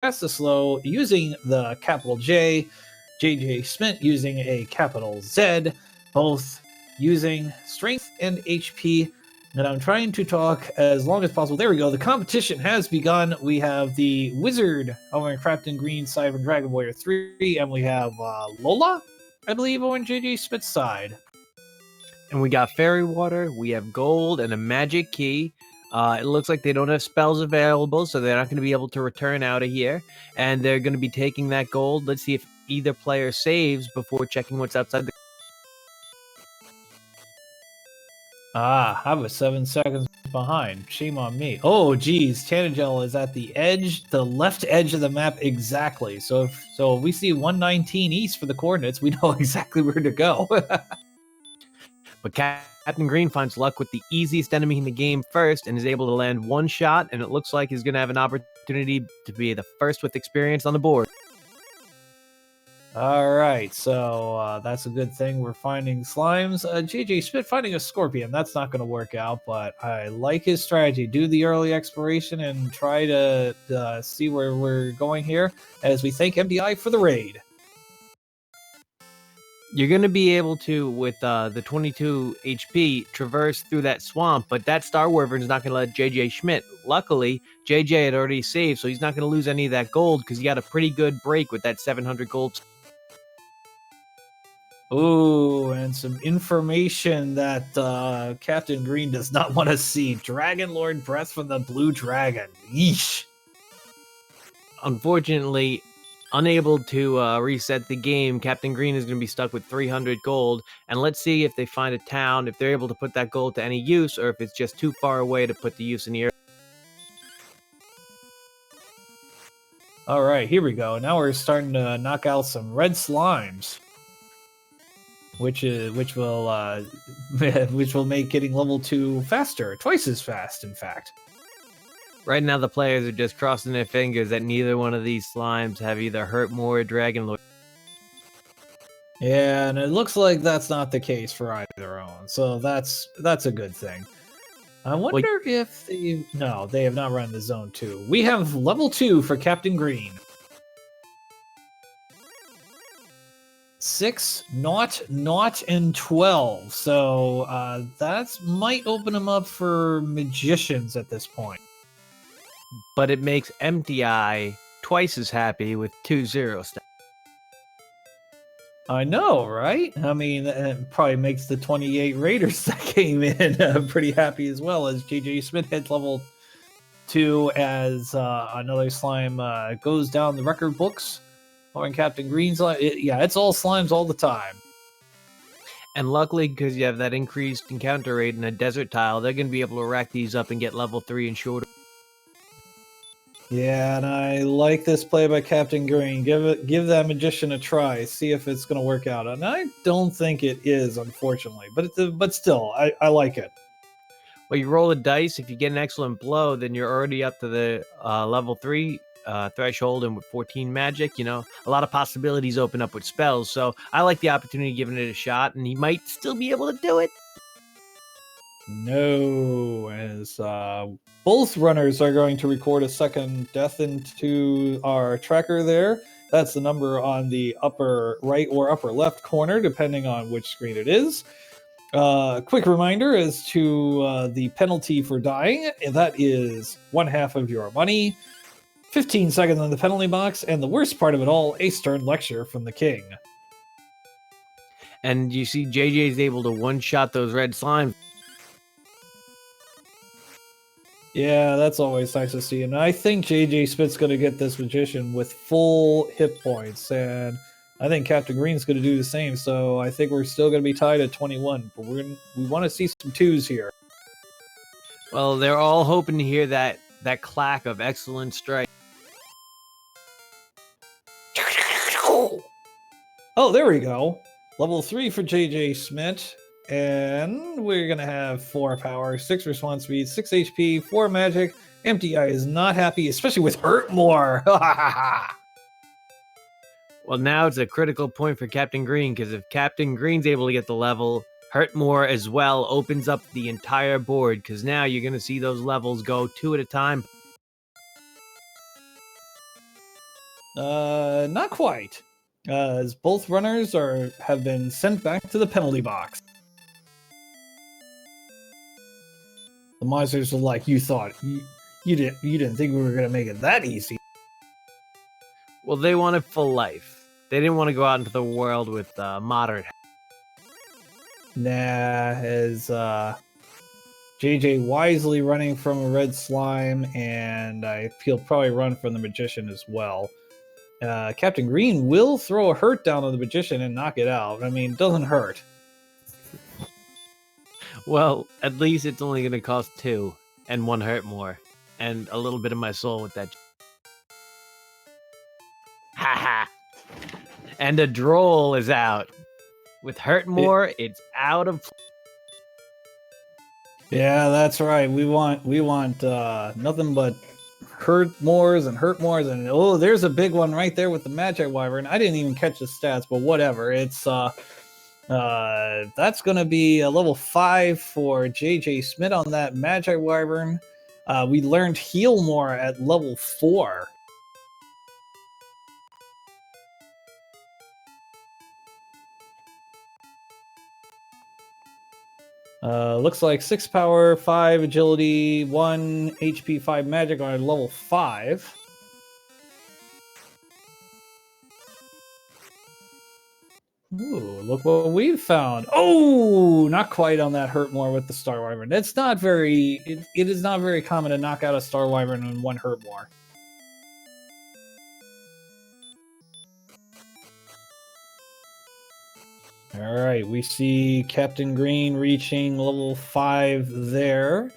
fast to slow using the capital J, Jjschmidt using a capital Z, both using strength and HP. And I'm trying to talk as long as possible. There we go. The competition has begun. We have the Wizard over in CaptainGreen7 and Dragon Warrior 3, and we have Lola, I believe, over on Jjschmidt's side. And we got Fairy Water, we have Gold, and a Magic Key. It looks like they don't have spells available, so they're not going to be able to return out of here. And they're going to be taking that gold. Let's see if either player saves before checking what's outside the... I was 7 seconds behind. Shame on me. Oh, geez. Tangel is at the edge, the left edge of the map exactly. So if we see 119 east for the coordinates, we know exactly where to go. But Captain Green finds luck with the easiest enemy in the game first and is able to land one shot, and it looks like he's going to have an opportunity to be the first with experience on the board. All right, so that's a good thing. We're finding slimes. Jjschmidt finding a scorpion. That's not going to work out, but I like his strategy. Do the early exploration and try to see where we're going here as we thank MDI for the raid. You're going to be able to, with the 22 HP, traverse through that swamp, but that Star Wyvern is not going to let Jjschmidt. Luckily, JJ had already saved, so he's not going to lose any of that gold because he got a pretty good break with that 700 gold. Ooh, and some information that Captain Green does not want to see. Dragon Lord Breath from the Blue Dragon. Yeesh. Unfortunately, unable to reset the game, Captain Green is going to be stuck with 300 gold. And let's see if they find a town, if they're able to put that gold to any use, or if it's just too far away to put the use in the air. All right, here we go. Now we're starting to knock out some red slimes, which will make getting level 2 faster, twice as fast, in fact. Right now, the players are just crossing their fingers that neither one of these slimes have either Hurt More or Dragon Lord. Yeah, and it looks like that's not the case for either own, so that's a good thing. I wonder if they... No, they have not run the Zone 2. We have level 2 for Captain Green. 6, 0, and 12. So that might open them up for magicians at this point. But it makes MTI twice as happy with 2-0 stats. I know, right? I mean, it probably makes the 28 Raiders that came in pretty happy as well, as Jjschmidt hits level 2 as another slime goes down the record books. Or in Captain Green's line, it's all slimes all the time. And luckily, because you have that increased encounter rate in a desert tile, they're going to be able to rack these up and get level 3 and shorter. Yeah, and I like this play by Captain Green. Give that magician a try. See if it's going to work out. And I don't think it is, unfortunately. But still, I like it. Well, you roll the dice. If you get an excellent blow, then you're already up to the level 3 threshold, and with 14 magic, a lot of possibilities open up with spells. So I like the opportunity of giving it a shot, and he might still be able to do it. No, as both runners are going to record a second death into our tracker there. That's the number on the upper right or upper left corner, depending on which screen it is. Quick reminder as to the penalty for dying. That is 1/2 of your money, 15 seconds on the penalty box, and the worst part of it all, a stern lecture from the king. And you see JJ is able to one-shot those red slimes. Yeah, that's always nice to see. And I think Jjschmidt's going to get this magician with full hit points. And I think Captain Green's going to do the same. So I think we're still going to be tied at 21. But we want to see some 2s here. Well, they're all hoping to hear that clack of excellent strike. Oh, there we go. Level 3 for Jjschmidt. And we're going to have 4 power, 6 response speed, 6 HP, 4 magic. MTI is not happy, especially with Hurt More. Well, now it's a critical point for Captain Green, because if Captain Green's able to get the level, Hurt More as well opens up the entire board, because now you're going to see those levels go 2 at a time. Not quite. As both runners have been sent back to the penalty box. The monsters are like, you thought you didn't think we were gonna make it that easy. Well, they wanted full life. They didn't want to go out into the world with moderate. Nah, as JJ wisely running from a red slime, and he'll probably run from the magician as well. Captain Green will throw a hurt down on the magician and knock it out. I mean, it doesn't hurt. Well, at least it's only going to cost 2 and 1 hurt more, and a little bit of my soul with that. Haha. And a droll is out. With hurt more, it's out of. Yeah, that's right. We want nothing but hurt mores, and oh, there's a big one right there with the Magi Wyvern. I didn't even catch the stats, but whatever. It's that's gonna be a level 5 for Jjschmidt on that Magi Wyvern. We learned heal more at level 4. Looks like 6 power, 5 agility, 1 HP, 5 magic on level 5. Ooh, look what we've found. Oh, not quite on that hurt more with the Star Wyvern. It's not very, it is not very common to knock out a Star Wyvern in 1 hurt more. All right, we see Captain Green reaching level 5 there,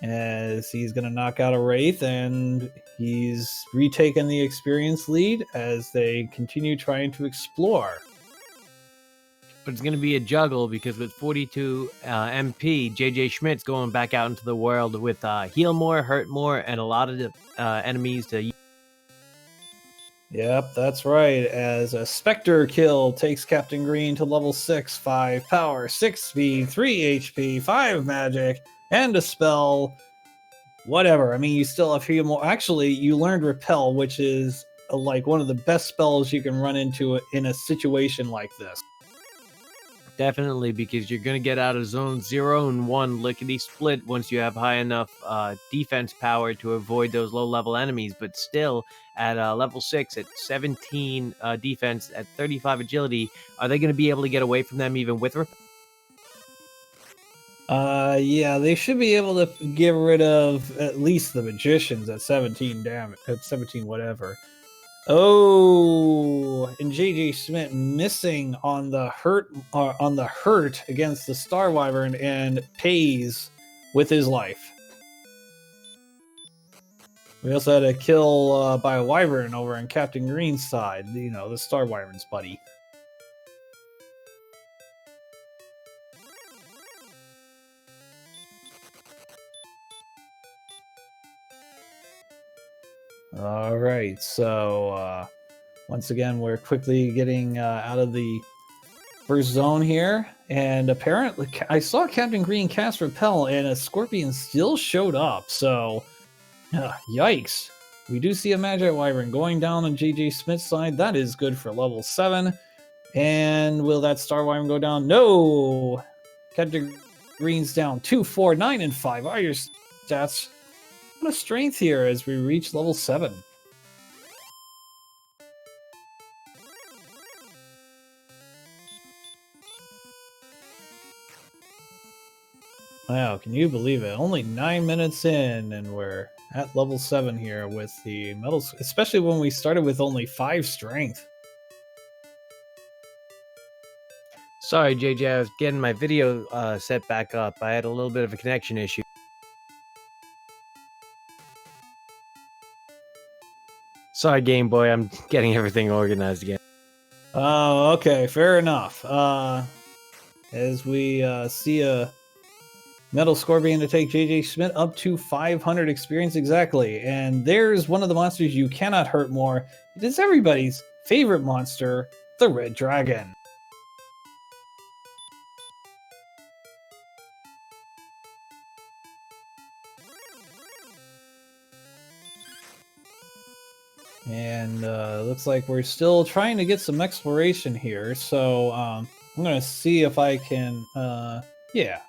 as he's going to knock out a Wraith, and he's retaken the experience lead as they continue trying to explore. But it's going to be a juggle because with 42 MP, Jjschmidt's going back out into the world with heal more, hurt more, and a lot of enemies to. Yep, that's right. As a Spectre kill takes Captain Green to level 6, 5 power, 6 speed, 3 HP, 5 magic, and a spell. Whatever. I mean, you still have heal more. Actually, you learned Repel, which is like one of the best spells you can run into in a situation like this. Definitely, because you're going to get out of zone 0 and 1 lickety split once you have high enough defense power to avoid those low level enemies. But still, at level 6, at 17 defense, at 35 agility, are they going to be able to get away from them even with repel? Yeah, they should be able to get rid of at least the magicians at 17 damage, at 17 whatever. Oh, and Jjschmidt missing on the hurt against the Star Wyvern, and pays with his life. We also had a kill by a Wyvern over on Captain Green's side, you know, the Star Wyvern's buddy. All right, so once again, we're quickly getting out of the first zone here, and apparently I saw Captain Green cast Repel, and a Scorpion still showed up, so yikes. We do see a Magi Wyvern going down on Jjschmidt's side. That is good for level 7. And will that Star Wyvern go down? No! Captain Green's down 2, 4, 9, and 5 are your stats. What a strength here as we reach level 7. Wow, can you believe it? Only 9 minutes in, and we're at level 7 here with the metals, especially when we started with only 5 strength. Sorry, JJ, I was getting my video set back up. I had a little bit of a connection issue. Sorry, Game Boy, I'm getting everything organized again. Oh, okay, fair enough. As we see a Metal Scorpion to take Jjschmidt up to 500 experience exactly. And there's one of the monsters you cannot hurt more. It is everybody's favorite monster, the Red Dragon. and looks like we're still trying to get some exploration here. So I'm gonna see if I can. Yeah,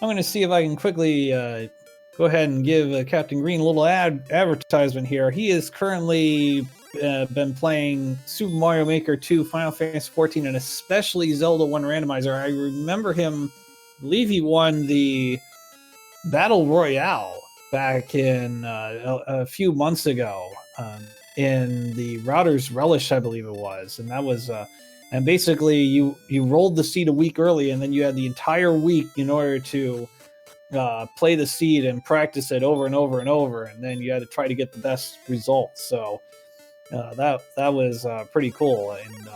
I'm gonna see if I can quickly go ahead and give Captain Green a little advertisement here. He is currently been playing Super Mario Maker 2, Final Fantasy 14, and especially Zelda 1 Randomizer. I remember him. I believe he won the Battle Royale back in a few months ago in the Router's Relish, I believe it was, and that was and basically you rolled the seed a week early, and then you had the entire week in order to play the seed and practice it over and over and over, and then you had to try to get the best results. So that was pretty cool. And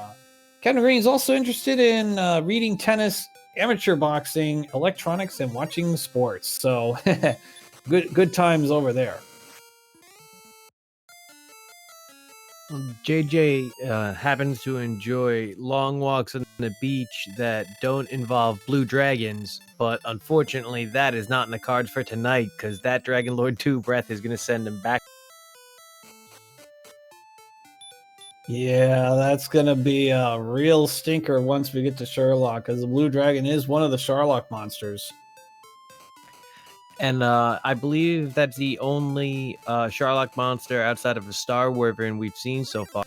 Captain Green is also interested in reading tennis, amateur boxing, electronics, and watching sports. So good times over there. JJ happens to enjoy long walks on the beach that don't involve blue dragons, but unfortunately that is not in the cards for tonight because that Dragon Lord 2 breath is going to send him back. Yeah, that's going to be a real stinker once we get to Sherlock, because the blue dragon is one of the Sherlock monsters. And I believe that's the only Sherlock monster outside of a Star Wyvern we've seen so far.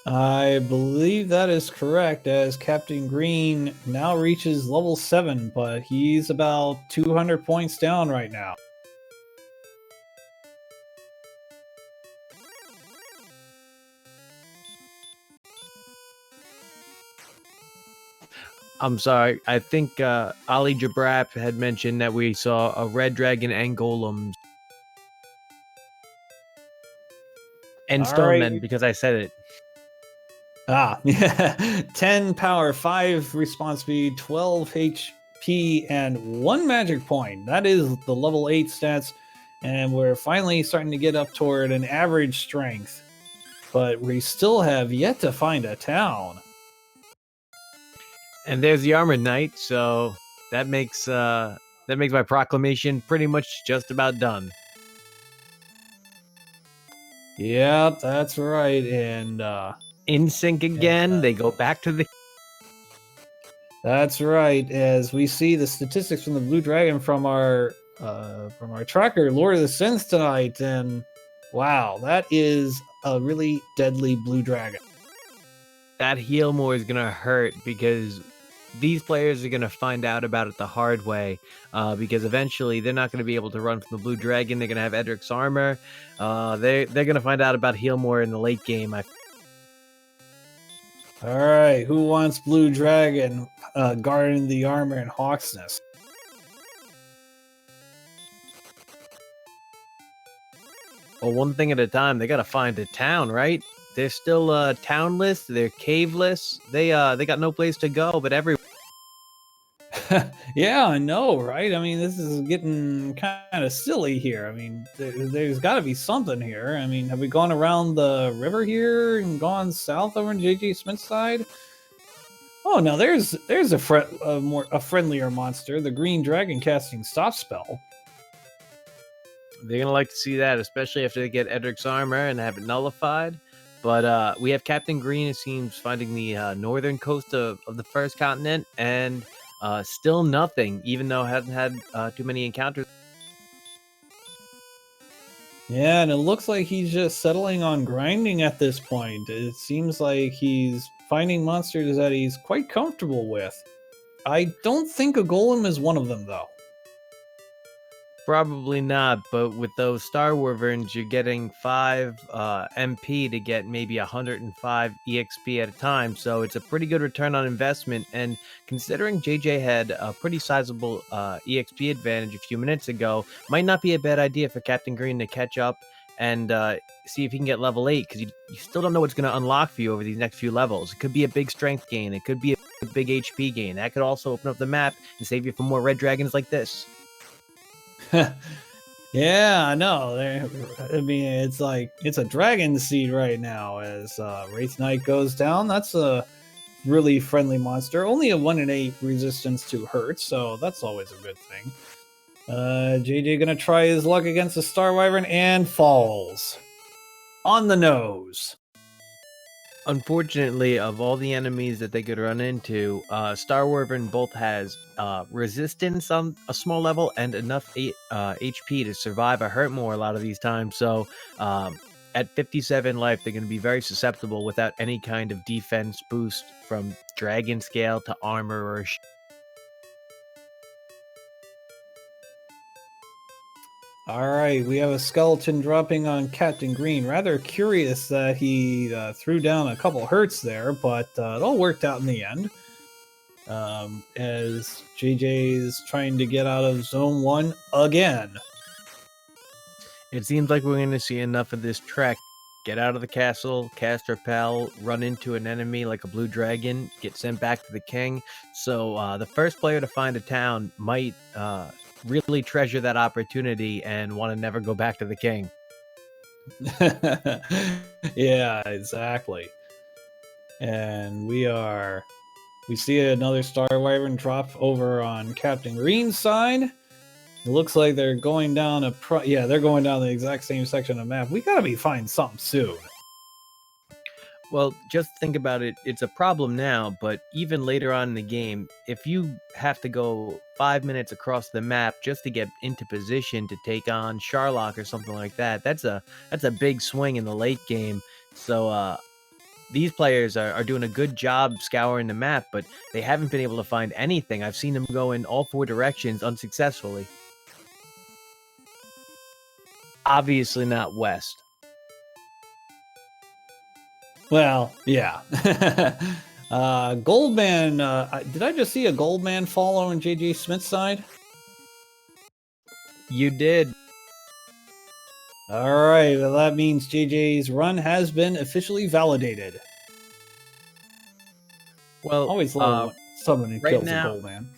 I believe that is correct, as Captain Green now reaches level 7, but he's about 200 points down right now. I'm sorry. I think Ali Jabrap had mentioned that we saw a red dragon and golems. And stone men, because I said it. Ah, 10 power, 5 response speed, 12 HP, and 1 magic point. That is the level 8 stats, and we're finally starting to get up toward an average strength. But we still have yet to find a town. And there's the Armored Knight, so that makes my proclamation pretty much just about done. Yep, that's right. And in sync again, they go back to the. That's right. As we see the statistics from the Blue Dragon from our tracker, Lord of the Synths tonight, and wow, that is a really deadly Blue Dragon. That heal more is gonna hurt because these players are going to find out about it the hard way because eventually they're not going to be able to run from the Blue Dragon. They're going to have Edric's armor. They're going to find out about Healmore in the late game. All right, who wants Blue Dragon guarding the armor in Hawksness? Well, one thing at a time. They got to find a town, right? They're still townless. They're caveless. They got no place to go, but everywhere. Yeah, I know, right? I mean, this is getting kind of silly here. I mean, there's got to be something here. I mean, have we gone around the river here and gone south over on Jjschmidt's side? Oh, no, there's a friendlier monster, the Green Dragon casting Stop Spell. They're gonna like to see that, especially after they get Edric's armor and have it nullified. But we have Captain Green, it seems, finding the northern coast of the first continent, and still nothing, even though it hasn't had too many encounters. Yeah, and it looks like he's just settling on grinding at this point. It seems like he's finding monsters that he's quite comfortable with. I don't think a golem is one of them, though. Probably not, but with those Star Wyverns, you're getting 5 MP to get maybe 105 EXP at a time, so it's a pretty good return on investment. And considering JJ had a pretty sizable EXP advantage a few minutes ago, might not be a bad idea for Captain Green to catch up and see if he can get level 8, because you still don't know what's going to unlock for you over these next few levels. It could be a big strength gain, it could be a big HP gain. That could also open up the map and save you from more red dragons like this. Yeah, I know. I mean, it's like it's a dragon seed right now. As Wraith Knight goes down, that's a really friendly monster. Only a 1 in 8 resistance to hurt, so that's always a good thing. JJ gonna try his luck against the Star Wyvern and falls. On the nose. Unfortunately, of all the enemies that they could run into, Star Wyvern both has resistance on a small level and enough HP to survive a hurt more a lot of these times. So at 57 life, they're going to be very susceptible without any kind of defense boost from Dragon Scale to armor or All right, we have a skeleton dropping on Captain Green. Rather curious that he threw down a couple hurts there, but it all worked out in the end. As JJ's trying to get out of Zone 1 again. It seems like we're going to see enough of this trek. Get out of the castle, cast Repel, run into an enemy like a blue dragon, get sent back to the king. So the first player to find a town might really treasure that opportunity and want to never go back to the king. Yeah, exactly. And we see another Star Wyvern drop over on Captain Green's side. It looks like they're going down they're going down the exact same section of the map. We gotta be finding something soon. Well, just think about it. It's a problem now, but even later on in the game, if you have to go 5 minutes across the map just to get into position to take on Sharlock or something like that, that's a big swing in the late game. So these players are doing a good job scouring the map, but they haven't been able to find anything. I've seen them go in all 4 directions unsuccessfully. Obviously not west. Well, yeah. Goldman, did I just see a Goldman follow on Jjschmidt's side? You did. All right, well, that means JJ's run has been officially validated. Well, always love when someone right kills now, a Goldman.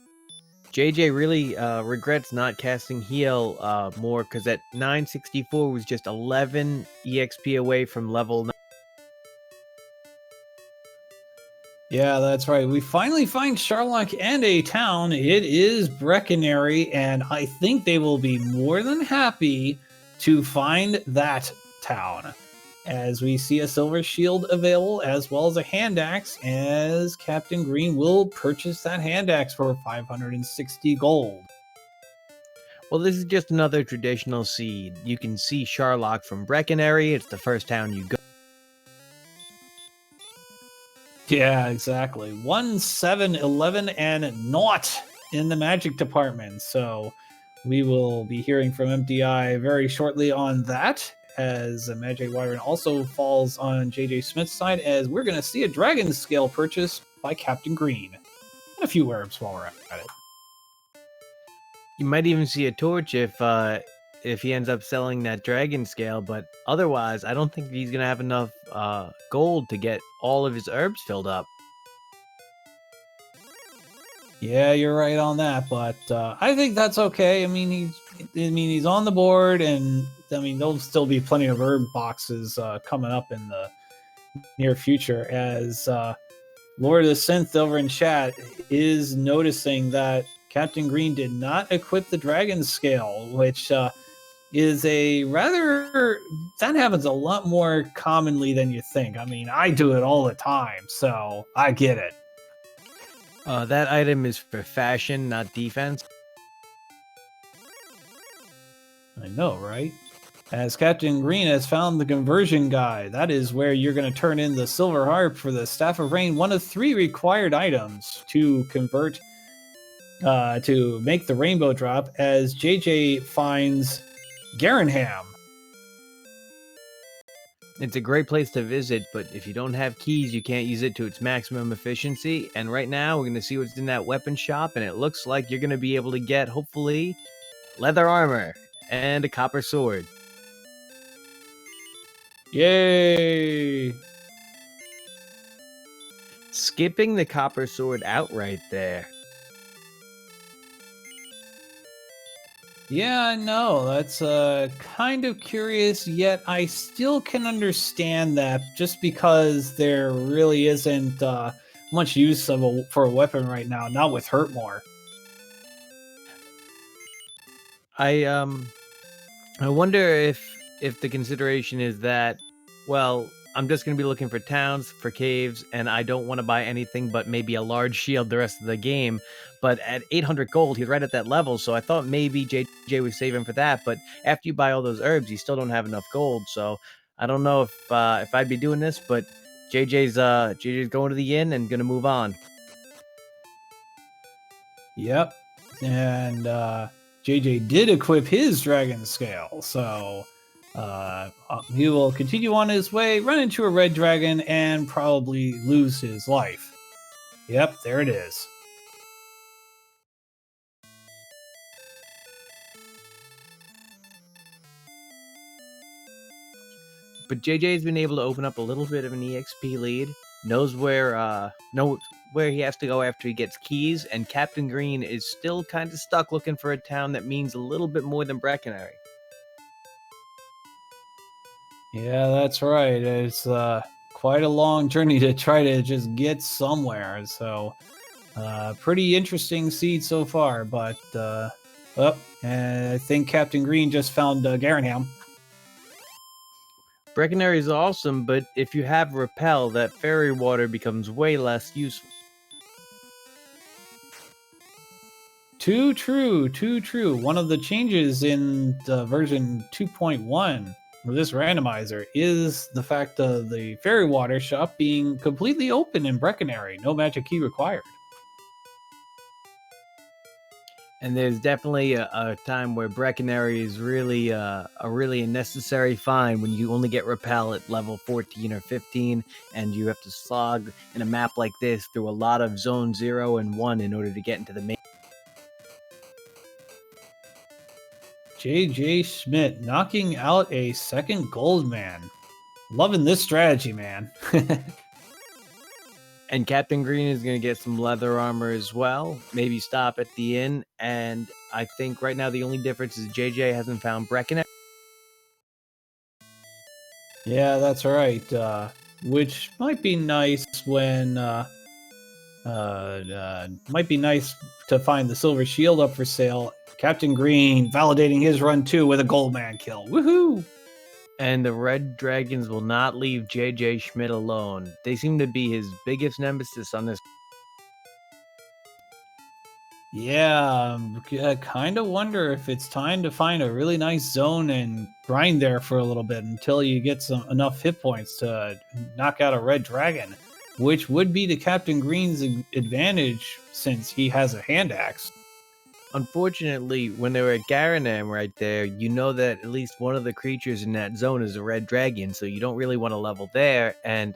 JJ really regrets not casting heal more, because at 964 was just 11 EXP away from level 9. Yeah, that's right. We finally find Sharlock and a town. It is Breckenary, and I think they will be more than happy to find that town. As we see a silver shield available, as well as a hand axe, as Captain Green will purchase that hand axe for 560 gold. Well, this is just another traditional seed. You can see Sharlock from Breckenary. It's the first town you go. Yeah, exactly. 1, 7, 11, and naught in the magic department. So we will be hearing from MDI very shortly on that, as Magic Wyvern also falls on Jjschmidt's side, as we're going to see a dragon scale purchase by Captain Green. And a few herbs while we're at it. You might even see a torch if he ends up selling that dragon scale, but otherwise, I don't think he's gonna have enough gold to get all of his herbs filled up. Yeah, you're right on that, but I think that's okay. I mean, he's on the board, and I mean, there'll still be plenty of herb boxes coming up in the near future. As Lord of the Synth over in chat is noticing that Captain Green did not equip the Dragon Scale, which is a rather, that happens a lot more commonly than you think. I mean, I do it all the time, so I get it. That item is for fashion, not defense. I know, right? As Captain Green has found the conversion guide, that is where you're going to turn in the Silver Harp for the Staff of Rain, one of 3 required items to convert, to make the rainbow drop, as JJ finds Garenham. It's a great place to visit, but if you don't have keys, you can't use it to its maximum efficiency. And right now, we're going to see what's in that weapon shop, and it looks like you're going to be able to get, hopefully, leather armor and a copper sword. Yay! Skipping the copper sword outright there. Yeah, I know. That's kind of curious, yet I still can understand that, just because there really isn't much use for a weapon right now, not with Hurtmore. I wonder if the consideration is that, well, I'm just gonna be looking for towns, for caves, and I don't want to buy anything but maybe a large shield the rest of the game. But at 800 gold, he's right at that level, so I thought maybe JJ was saving for that. But after you buy all those herbs, you still don't have enough gold. So I don't know if I'd be doing this, but JJ's going to the inn and gonna move on. Yep. And JJ did equip his dragon scale, so he will continue on his way, run into a red dragon, and probably lose his life. Yep, there it is. But JJ's been able to open up a little bit of an EXP lead, knows where he has to go after he gets keys, and Captain Green is still kind of stuck looking for a town that means a little bit more than Breckenary. Yeah, that's right. It's quite a long journey to try to just get somewhere. So, pretty interesting seed so far. But, I think Captain Green just found Garanham. Breckenary is awesome, but if you have Repel, that fairy water becomes way less useful. Too true, too true. One of the changes in the version 2.1 of this randomizer is the fact of the fairy water shop being completely open in Breckenary. No magic key required. And there's definitely a time where Breckenary is really a really necessary find when you only get Repel at level 14 or 15, and you have to slog in a map like this through a lot of Zone 0 and 1 in order to get into the main. Jjschmidt knocking out a second gold man. Loving this strategy, man. And Captain Green is going to get some leather armor as well. Maybe stop at the inn. And I think right now the only difference is JJ hasn't found Breckenary. Yeah, that's right. Which might be nice when might be nice to find the silver shield up for sale. Captain Green validating his run too with a gold man kill. Woohoo! And the Red Dragons will not leave Jjschmidt alone. They seem to be his biggest nemesis on this. Yeah, I kind of wonder if it's time to find a really nice zone and grind there for a little bit until you get enough hit points to knock out a red dragon, which would be to Captain Green's advantage since he has a hand axe. Unfortunately, when they were at Garanam right there, you know that at least one of the creatures in that zone is a red dragon, so you don't really want to level there. And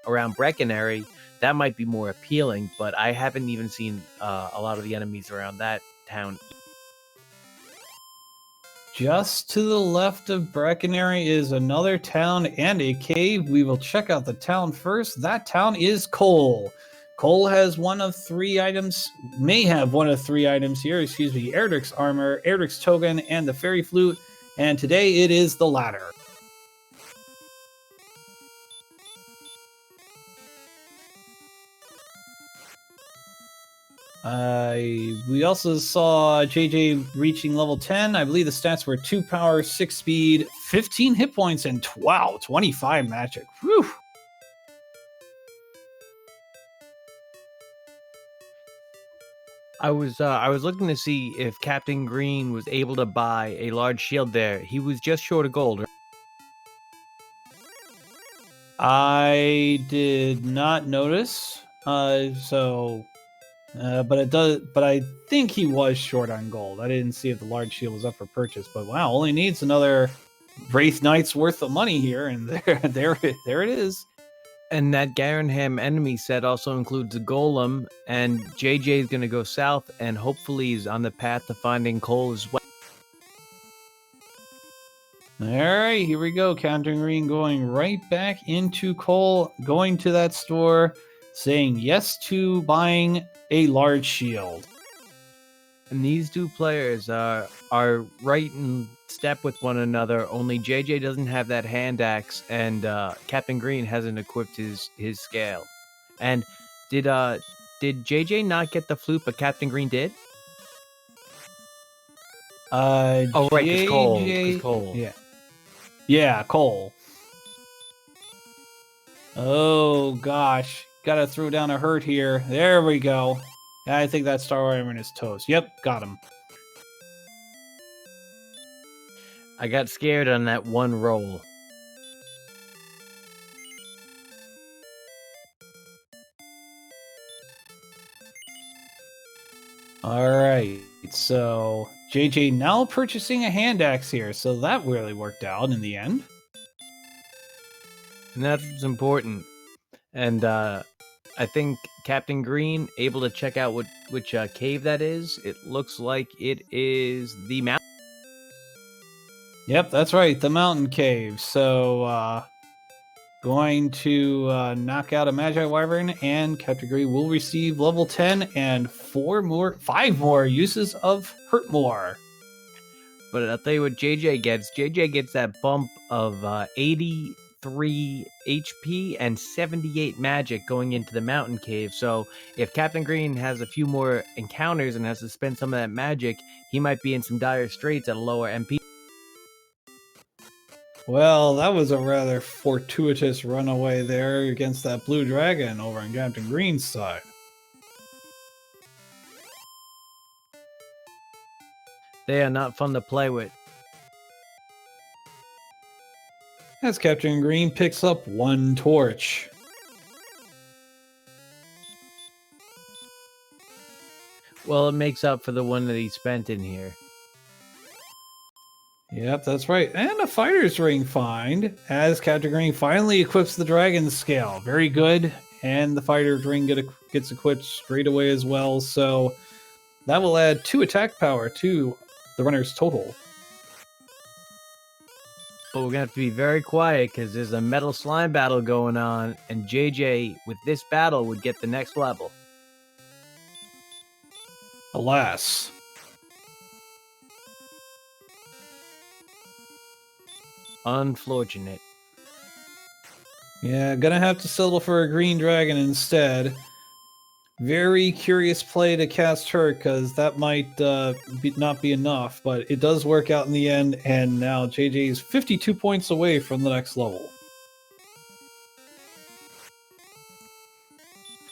around Breckenary, that might be more appealing, but I haven't even seen a lot of the enemies around that town. Just to the left of Breckenary is another town and a cave. We will check out the town first. That town is Cole. Cole has one of three items, may have one of three items here, Erdrick's armor, Erdrick's token, and the fairy flute, and today it is the latter. We also saw JJ reaching level 10. I believe the stats were 2 power, 6 speed, 15 hit points, and 25 magic. Whew! I was looking to see if Captain Green was able to buy a large shield there. He was just short of gold. I did not notice. But it does. But I think he was short on gold. I didn't see if the large shield was up for purchase. But wow, only needs another Wraith Knight's worth of money here, and there it is. And that Garanham enemy set also includes a golem, and JJ is going to go south, and hopefully he's on the path to finding Cole as well. All right, here we go. Captain Green going right back into Cole, going to that store, saying yes to buying a large shield. And these two players are right in step with one another, only JJ doesn't have that hand axe, and Captain Green hasn't equipped his scale. And did JJ not get the flute, but Captain Green did? Oh, right, because JJ. Cole. Yeah, Cole. Oh gosh, gotta throw down a hurt here. There we go. I think that Star Wyvern is toast. Yep, got him. I got scared on that one roll. All right, so JJ now purchasing a hand axe here, so that really worked out in the end. And that's what's important. And I think Captain Green able to check out which cave that is. It looks like it is the mountain. Yep, that's right, the mountain cave. So going to knock out a Magi Wyvern, and Captain Green will receive level 10 and 5 more uses of Hurt More. But I'll tell you what JJ gets. JJ gets that bump of 83 HP and 78 magic going into the mountain cave. So if Captain Green has a few more encounters and has to spend some of that magic, he might be in some dire straits at a lower MP. Well, that was a rather fortuitous runaway there against that blue dragon over on Captain Green's side. They are not fun to play with. As Captain Green picks up 1 torch. Well, it makes up for the one that he spent in here. Yep, that's right. And a fighter's ring find as Captain Green finally equips the dragon scale. Very good. And the fighter's ring gets equipped straight away as well. So that will add 2 attack power to the runner's total. But we're going to have to be very quiet because there's a metal slime battle going on. And JJ, with this battle, would get the next level. Alas. Unfortunate. Yeah, gonna have to settle for a green dragon instead. Very curious play to cast her, because that might not be enough, but it does work out in the end, and now JJ is 52 points away from the next level.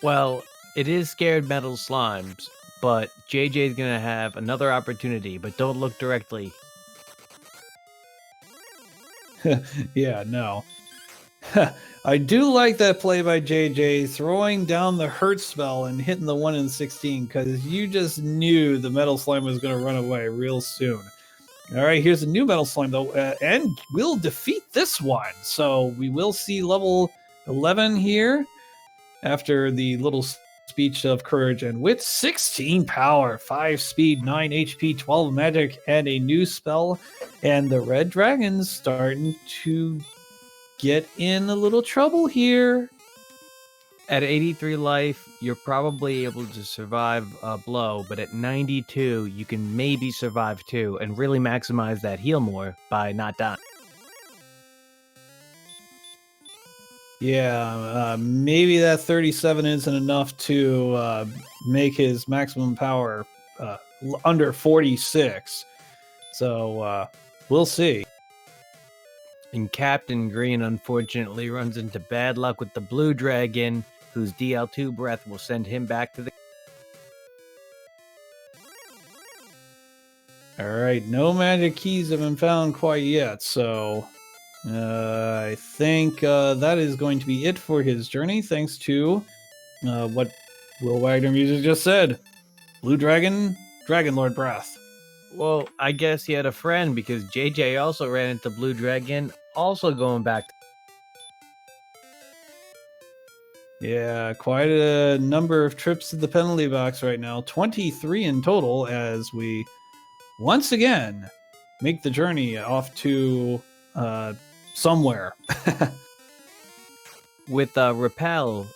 Well, it is scared metal slimes, but JJ is going to have another opportunity, but don't look directly. Yeah, no. I do like that play by JJ, throwing down the hurt spell and hitting the 1 in 16, because you just knew the metal slime was going to run away real soon. All right, here's a new metal slime, though, and we'll defeat this one. So we will see level 11 here after the little speech of courage and wit. 16 power, 5 speed, 9 HP, 12 magic, and a new spell. And the red dragon's starting to get in a little trouble here. At 83 life, you're probably able to survive a blow, but at 92, you can maybe survive 2 and really maximize that heal more by not dying. Yeah, maybe that 37 isn't enough to make his maximum power under 46. So we'll see. And Captain Green unfortunately runs into bad luck with the blue dragon, whose DL2 breath will send him back to the... Alright, no magic keys have been found quite yet, so I think that is going to be it for his journey, thanks to what WillWagnerMusic just said. Blue Dragon, Dragon Lord Breath. Well, I guess he had a friend, because JJ also ran into Blue Dragon, also going back. Yeah, quite a number of trips to the penalty box right now. 23 in total, as we once again make the journey off to somewhere. With Repel,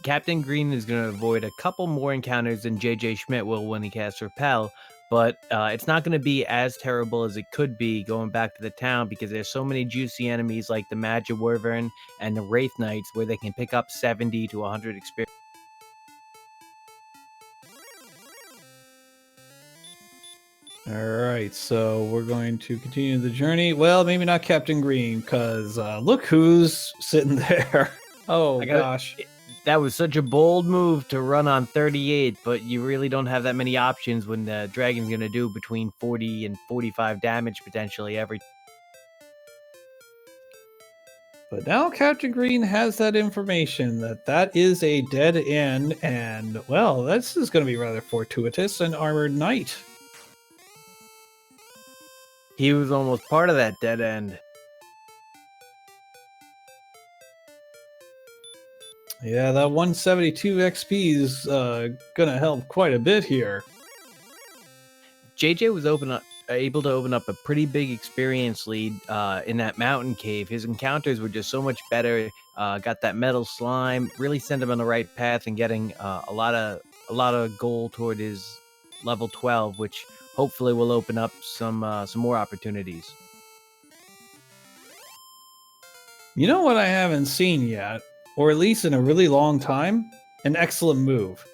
Captain Green is going to avoid a couple more encounters than Jjschmidt will when he casts Repel, but it's not going to be as terrible as it could be going back to the town, because there's so many juicy enemies like the Magi Wyvern and the Wraith Knights where they can pick up 70 to 100 experience. All right, so we're going to continue the journey. Well, maybe not Captain Green, because look who's sitting there. Oh, gosh. That was such a bold move to run on 38, but you really don't have that many options when the dragon's going to do between 40 and 45 damage potentially every. But now Captain Green has that information that is a dead end, and, well, this is going to be rather fortuitous, an armored knight. He was almost part of that dead end. Yeah, that 172 XP is gonna help quite a bit here. JJ was able to open up a pretty big experience lead in that mountain cave. His encounters were just so much better. Got that metal slime, really sent him on the right path and getting a lot of gold toward his level 12, which hopefully will open up some more opportunities. You know what I haven't seen yet, or at least in a really long time? An excellent move.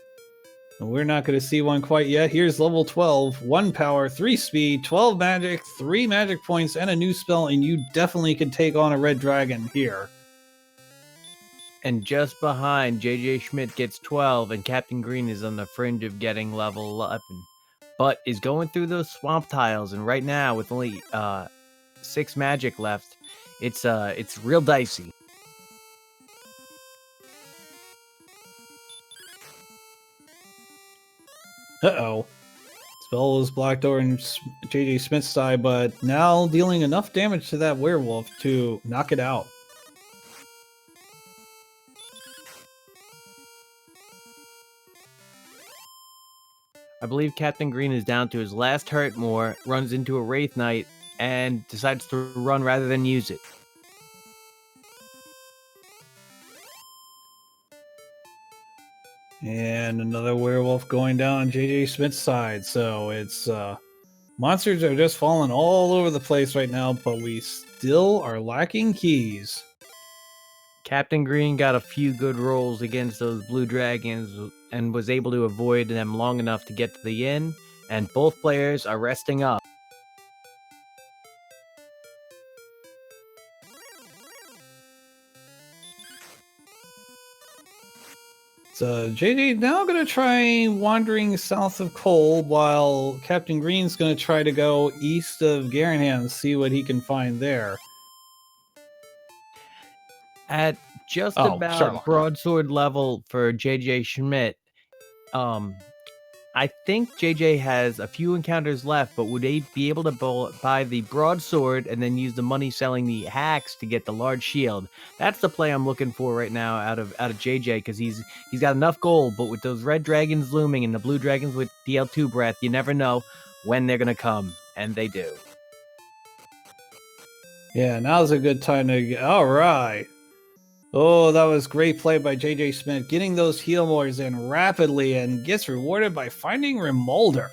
And we're not going to see one quite yet. Here's level 12, 1 power, 3 speed, 12 magic, 3 magic points, and a new spell, and you definitely can take on a red dragon here. And just behind, Jjschmidt gets 12, and Captain Green is on the fringe of getting level 11. But is going through those swamp tiles, and right now, with only 6 magic left, it's real dicey. Uh-oh. Spell was blocked over in JJ Smith's side, but now dealing enough damage to that werewolf to knock it out. I believe Captain Green is down to his last hurt more, runs into a Wraith Knight, and decides to run rather than use it. And another werewolf going down on JJ Smith's side. So it's monsters are just falling all over the place right now, but we still are lacking keys. Captain Green got a few good rolls against those blue dragons and was able to avoid them long enough to get to the inn, and both players are resting up. So JJ now going to try wandering south of Cole, while Captain Green's going to try to go east of Garanham, see what he can find there. At just about broadsword level for Jjschmidt, I think JJ has a few encounters left, but would he be able to buy the broadsword and then use the money selling the hacks to get the large shield? That's the play I'm looking for right now out of JJ, because he's got enough gold, but with those red dragons looming and the blue dragons with DL2 breath, you never know when they're gonna come, and they do. Yeah, now's a good time to get. All right. Oh, that was great play by JJ Smith, getting those heal mores in rapidly and gets rewarded by finding Remolder.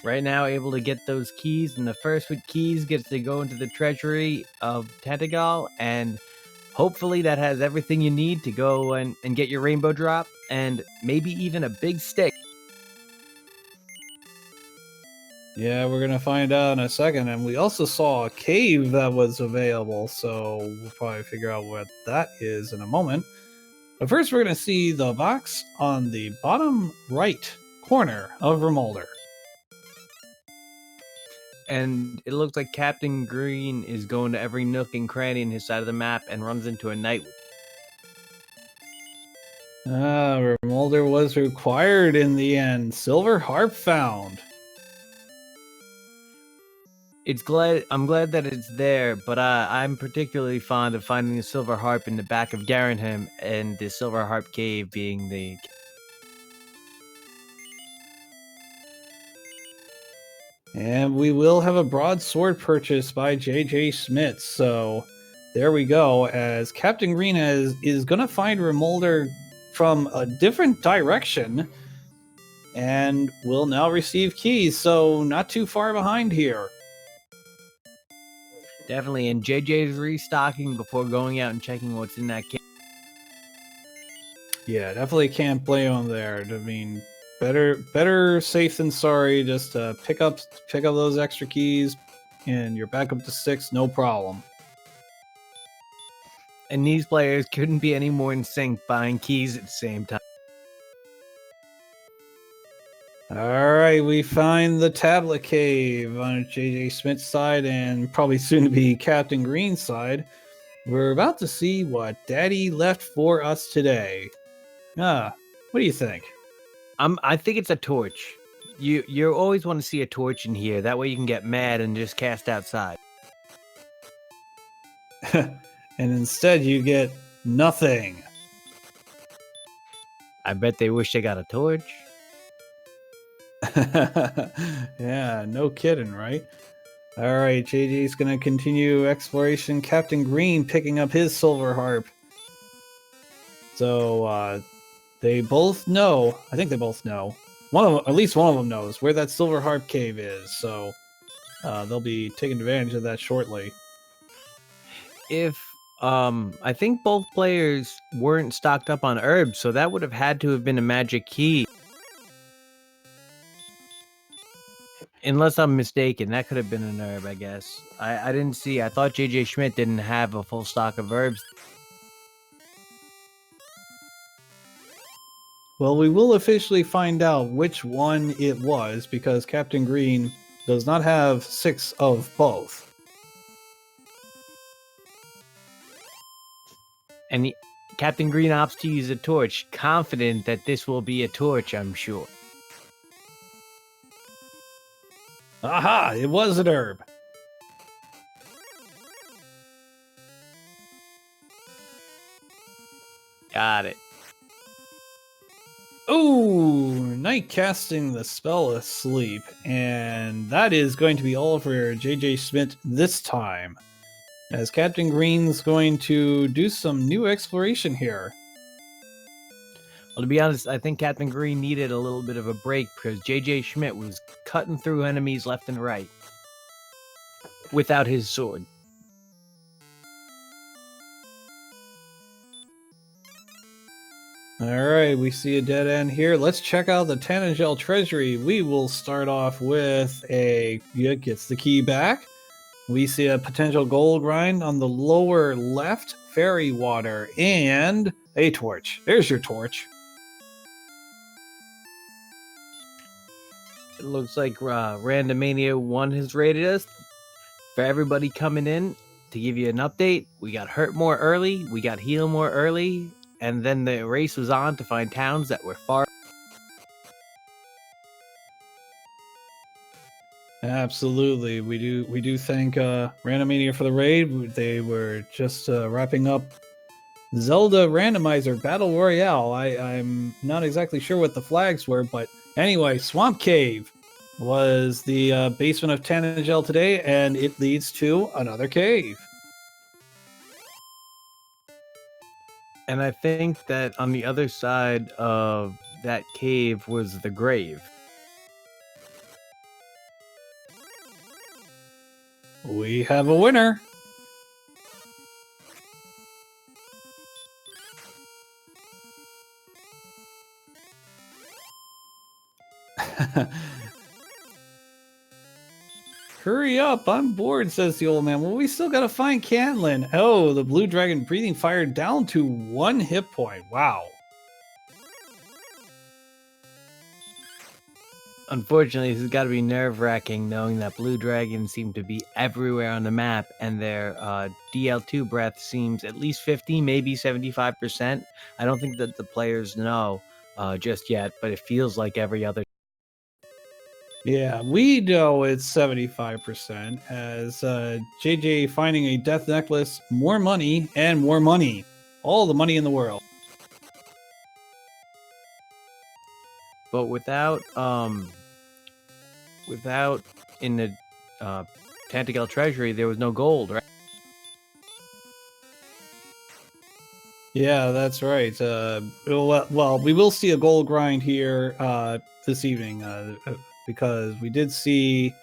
Right now, able to get those keys, and the first with keys gets to go into the Treasury of Tentagal, and hopefully that has everything you need to go and get your rainbow drop, and maybe even a big stick. Yeah, we're going to find out in a second. And we also saw a cave that was available, so we'll probably figure out what that is in a moment. But first, we're going to see the box on the bottom right corner of Remolder. And it looks like Captain Green is going to every nook and cranny in his side of the map and runs into a knight. Remolder was required in the end. Silver harp found. I'm glad that it's there, but I'm particularly fond of finding the silver harp in the back of Garanham, and the silver harp cave being the. And we will have a broadsword purchase by JJ Smith. So there we go. As Captain Green is going to find Remolder from a different direction, and will now receive keys. So not too far behind here. Definitely, and JJ's restocking before going out and checking what's in that cave. Yeah, definitely can't blame him there. I mean, better safe than sorry. Just pick up those extra keys, and you're back up to 6, no problem. And these players couldn't be any more in sync buying keys at the same time. All right, we find the tablet cave on Jjschmidt's side and probably soon to be Captain Green's side. We're about to see what Daddy left for us today. What do you think? I think it's a torch. You always want to see a torch in here. That way you can get mad and just cast outside. And instead you get nothing. I bet they wish they got a torch. Yeah, no kidding, right? All right, JJ's going to continue exploration. Captain Green picking up his silver harp. So they both know. I think they both know. At least one of them knows where that silver harp cave is. So they'll be taking advantage of that shortly. If I think both players weren't stocked up on herbs, so that would have had to have been a magic key. Unless I'm mistaken, that could have been an herb, I guess. I didn't see. I thought Jjschmidt didn't have a full stock of herbs. Well, we will officially find out which one it was because Captain Green does not have 6 of both. And Captain Green opts to use a torch, confident that this will be a torch, I'm sure. Aha! It was an herb. Got it. Ooh, night casting the spell asleep, and that is going to be all for Jjschmidt this time, as Captain Green's going to do some new exploration here. Well, to be honest, I think Captain Green needed a little bit of a break because Jjschmidt was cutting through enemies left and right without his sword. Alright, we see a dead end here. Let's check out the Tanagel Treasury. We will start off with gets the key back. We see a potential gold grind on the lower left, fairy water, and a torch. There's your torch. It looks like Randomizer7 has rated us. For everybody coming in, to give you an update, we got hurt more early, we got heal more early, and then the race was on to find towns that were far. Absolutely, we do thank Randomizer for the raid. They were just wrapping up Zelda Randomizer Battle Royale. I'm not exactly sure what the flags were, but anyway, Swamp Cave was the basement of Tanagel today, and it leads to another cave. And I think that on the other side of that cave was the grave. We have a winner. Hurry up, I'm bored, says the old man. Well, we still gotta find Cantlin. Oh, the blue dragon breathing fire down to 1 hit point. Wow. Unfortunately, this has got to be nerve-wracking knowing that blue dragons seem to be everywhere on the map, and their DL2 breath seems at least 50, maybe 75%. I don't think that the players know just yet, but it feels like every other. Yeah, we know it's 75% as JJ finding a death necklace, more money, and more money. All the money in the world. But without in the Tanagel Treasury, there was no gold, right? Yeah, that's right. Well, we will see a gold grind here this evening because we did see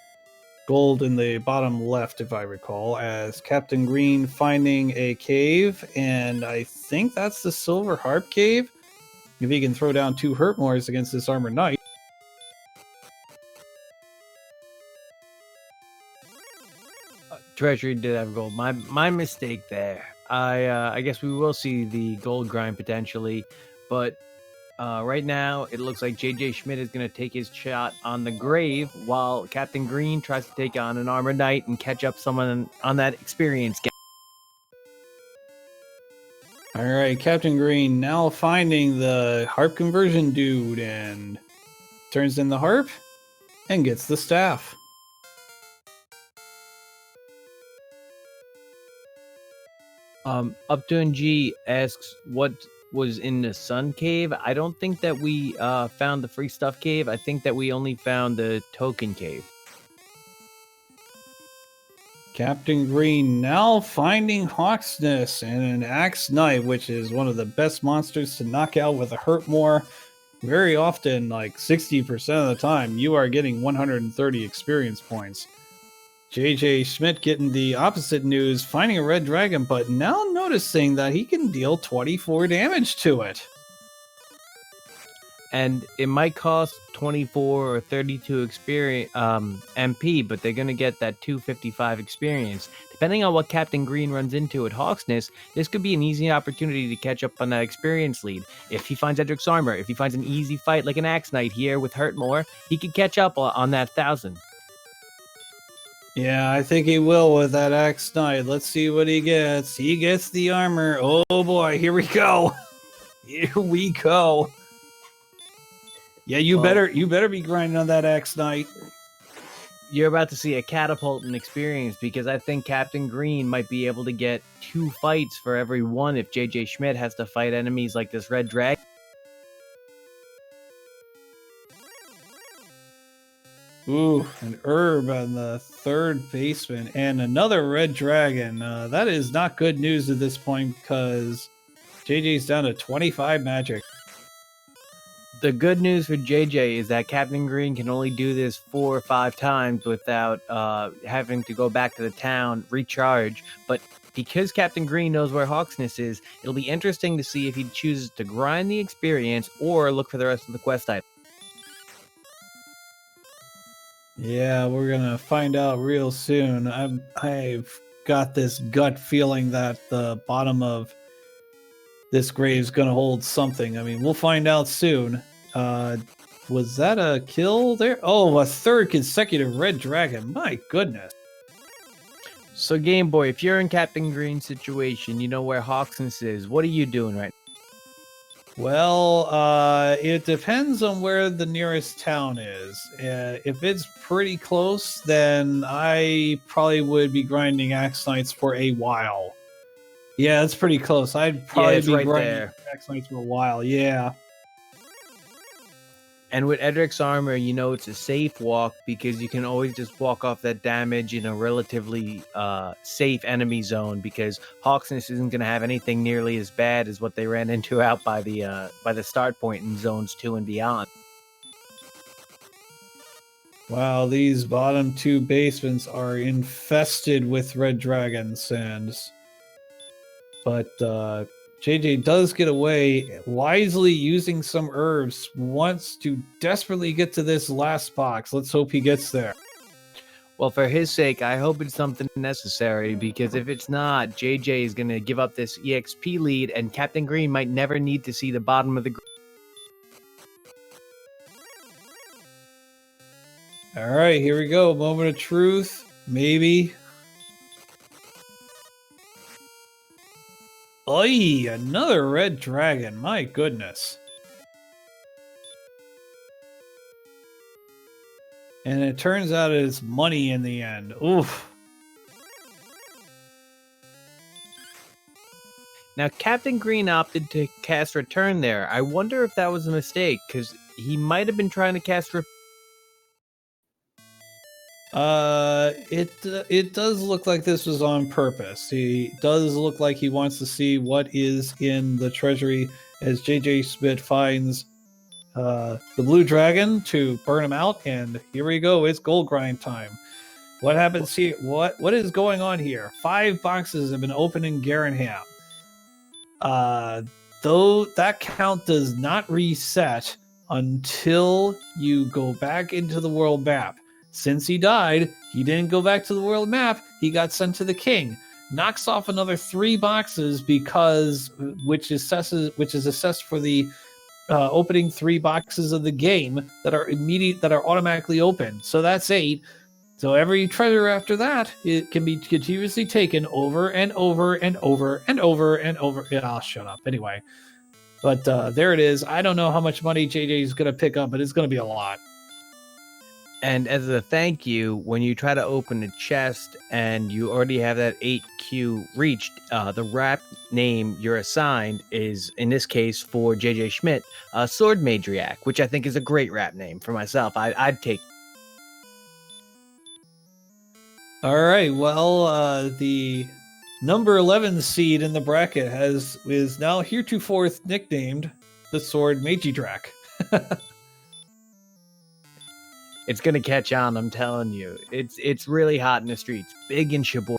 gold in the bottom left, if I recall, as Captain Green finding a cave, and I think that's the Silver Harp Cave. If he can throw down 2 Hurtmores against this Armored Knight. Treasury did have gold. My mistake there. I guess we will see the gold grind potentially, but right now it looks like Jjschmidt is going to take his shot on the grave while Captain Green tries to take on an armored knight and catch up someone on that experience gap. All right, Captain Green now finding the harp conversion dude and turns in the harp and gets the staff. Upton G asks what was in the Sun Cave. I don't think that we found the free stuff cave. I think that we only found the token cave. Captain Green now finding Hawksness and an Axe Knight, which is one of the best monsters to knock out with a Hurt More. Very often, like 60% of the time, you are getting 130 experience points. Jjschmidt getting the opposite news, finding a red dragon, but now noticing that he can deal 24 damage to it. And it might cost 24 or 32 experience MP, but they're gonna get that 255 experience. Depending on what Captain Green runs into at Hawksness, this could be an easy opportunity to catch up on that experience lead. If he finds Edric's armor, if he finds an easy fight like an Axe Knight here with Hurt More, he could catch up on that 1,000. Yeah, I think he will with that Axe Knight. Let's see what he gets. He gets the armor. Oh boy, here we go. Here we go. Yeah, you better be grinding on that Axe Knight. You're about to see a catapult in experience because I think Captain Green might be able to get 2 fights for every one if Jjschmidt has to fight enemies like this red dragon. Ooh, an herb on the third baseman and another red dragon. That is not good news at this point because JJ's down to 25 magic. The good news for JJ is that Captain Green can only do this 4 or 5 times without having to go back to the town, recharge. But because Captain Green knows where Hawksness is, it'll be interesting to see if he chooses to grind the experience or look for the rest of the quest item. Yeah, we're gonna find out real soon. I've got this gut feeling that the bottom of this grave's gonna hold something. I mean, we'll find out soon. Was that a kill there? Oh, a third consecutive red dragon. My goodness. So Game Boy, if you're in Captain Green's situation, you know where Hawksness is. What are you doing right now? Well, it depends on where the nearest town is. If it's pretty close, then I probably would be grinding Axe Knights for a while. Yeah, it's pretty close. I'd probably be right grinding there. Axe Knights for a while. Yeah. And with Edric's armor, you know it's a safe walk because you can always just walk off that damage in a relatively safe enemy zone because Hawksness isn't going to have anything nearly as bad as what they ran into out by the start point in zones 2 and beyond. Wow, these bottom 2 basements are infested with red dragons, but JJ does get away, wisely using some herbs, wants to desperately get to this last box. Let's hope he gets there. Well, for his sake, I hope it's something necessary, because if it's not, JJ is going to give up this EXP lead, and Captain Green might never need to see the bottom of the... All right, here we go. Moment of truth. Maybe. Oy, another red dragon. My goodness. And it turns out it's money in the end. Oof. Now, Captain Green opted to cast Return there. I wonder if that was a mistake, because he might have been trying to cast... It does look like this was on purpose. He does look like he wants to see what is in the treasury as Jjschmidt finds the blue dragon to burn him out, and here we go. It's gold grind time. What happens here? What is going on here? 5 boxes have been opened in Garenham. Though that count does not reset until you go back into the world map. Since he died, he didn't go back to the world map. He got sent to the king. Knocks off another 3 boxes because which is assessed for the opening 3 boxes of the game that are automatically open. So that's 8. So every treasure after that, it can be continuously taken over and over and over and over and over. Yeah, I'll shut up. Anyway, but there it is. I don't know how much money JJ is going to pick up, but it's going to be a lot. And as a thank you, when you try to open a chest and you already have that 8Q reached, the rap name you're assigned is, in this case, for Jjschmidt, Sword Madriac, which I think is a great rap name for myself. I'd take. All right. Well, the number 11 seed in the bracket is now heretofore nicknamed the Sword Madriac. It's gonna catch on, I'm telling you. It's really hot in the streets. Big in Shibor.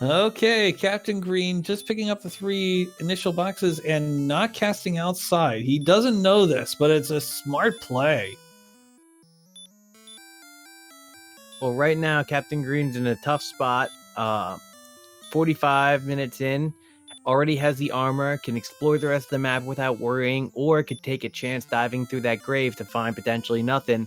Okay, Captain Green just picking up the 3 initial boxes and not casting outside. He doesn't know this, but it's a smart play. Well, right now, Captain Green's in a tough spot. 45 minutes in. Already has the armor, can explore the rest of the map without worrying, or could take a chance diving through that grave to find potentially nothing.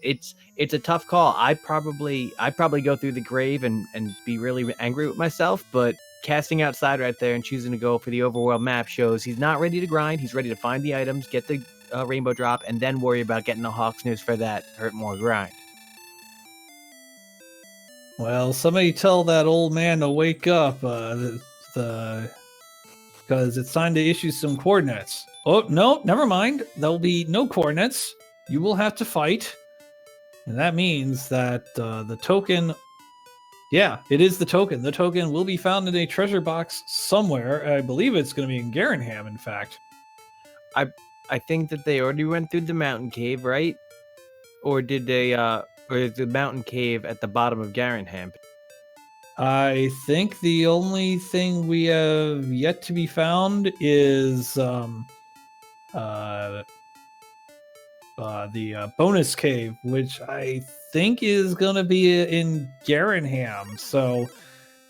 It's a tough call. I'd probably go through the grave and be really angry with myself, but casting outside right there and choosing to go for the overworld map shows he's not ready to grind. He's ready to find the items, get the rainbow drop, and then worry about getting a Hawk's News for that hurt more grind. Well, somebody tell that old man to wake up. Because it's time to issue some coordinates. Oh, no, never mind. There'll be no coordinates. You will have to fight. And that means that the token... Yeah, it is the token. The token will be found in a treasure box somewhere. I believe it's going to be in Garenham, in fact. I think that they already went through the mountain cave, right? Or did they... or is the mountain cave at the bottom of Garenham? I think the only thing we have yet to be found is the bonus cave, which I think is going to be in Garenham. So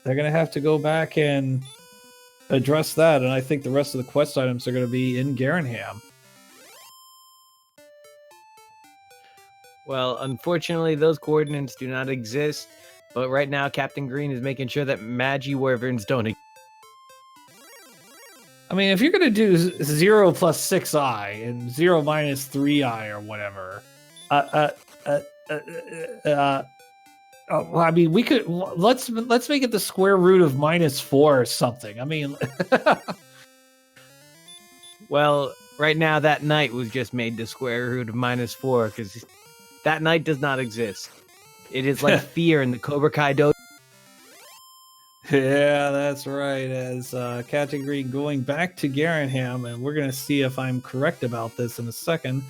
they're going to have to go back and address that. And I think the rest of the quest items are going to be in Garenham. Well, unfortunately, those coordinates do not exist. But right now, Captain Green is making sure that Magi Wyverns don't exist. I mean, if you're going to do 0 plus 6i and 0 minus 3i or whatever, I mean, we could let's make it the square root of -4 or something. I mean, well, right now that knight was just made the square root of -4 because that knight does not exist. It is like fear in the Cobra Kai dojo. Yeah, that's right. As Captain Green going back to Garenham, and we're going to see if I'm correct about this in a second.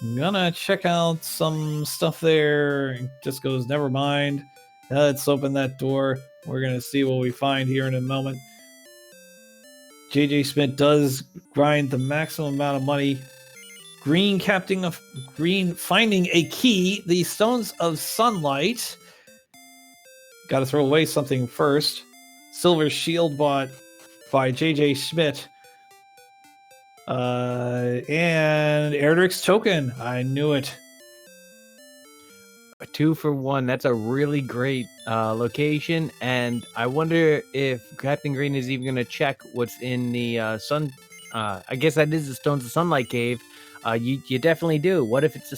I'm going to check out some stuff there. It just goes, never mind. Let's open that door. We're going to see what we find here in a moment. Jjschmidt does grind the maximum amount of money. Green finding a key, the Stones of Sunlight. Got to throw away something first. Silver Shield bought by Jjschmidt. And Erdrick's Token. I knew it. A 2 for 1. That's a really great location. And I wonder if Captain Green is even going to check what's in the sun. I guess that is the Stones of Sunlight cave. You definitely do. What if it's a...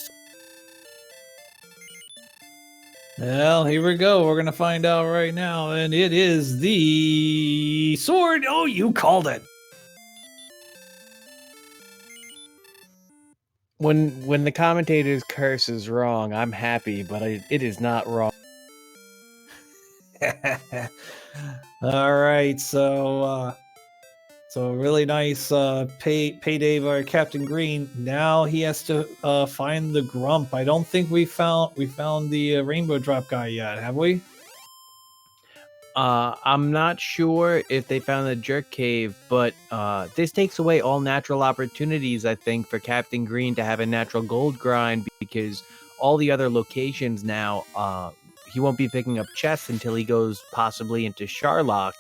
Well, here we go. We're going to find out right now. And it is the sword. Oh, you called it. When the commentator's curse is wrong, I'm happy, but it is not wrong. All right, so really nice payday by Captain Green. Now he has to find the Grump. I don't think we found the Rainbow Drop guy yet, have we? I'm not sure if they found the jerk cave, but this takes away all natural opportunities, I think, for Captain Green to have a natural gold grind because all the other locations now, he won't be picking up chests until he goes possibly into Sharlock,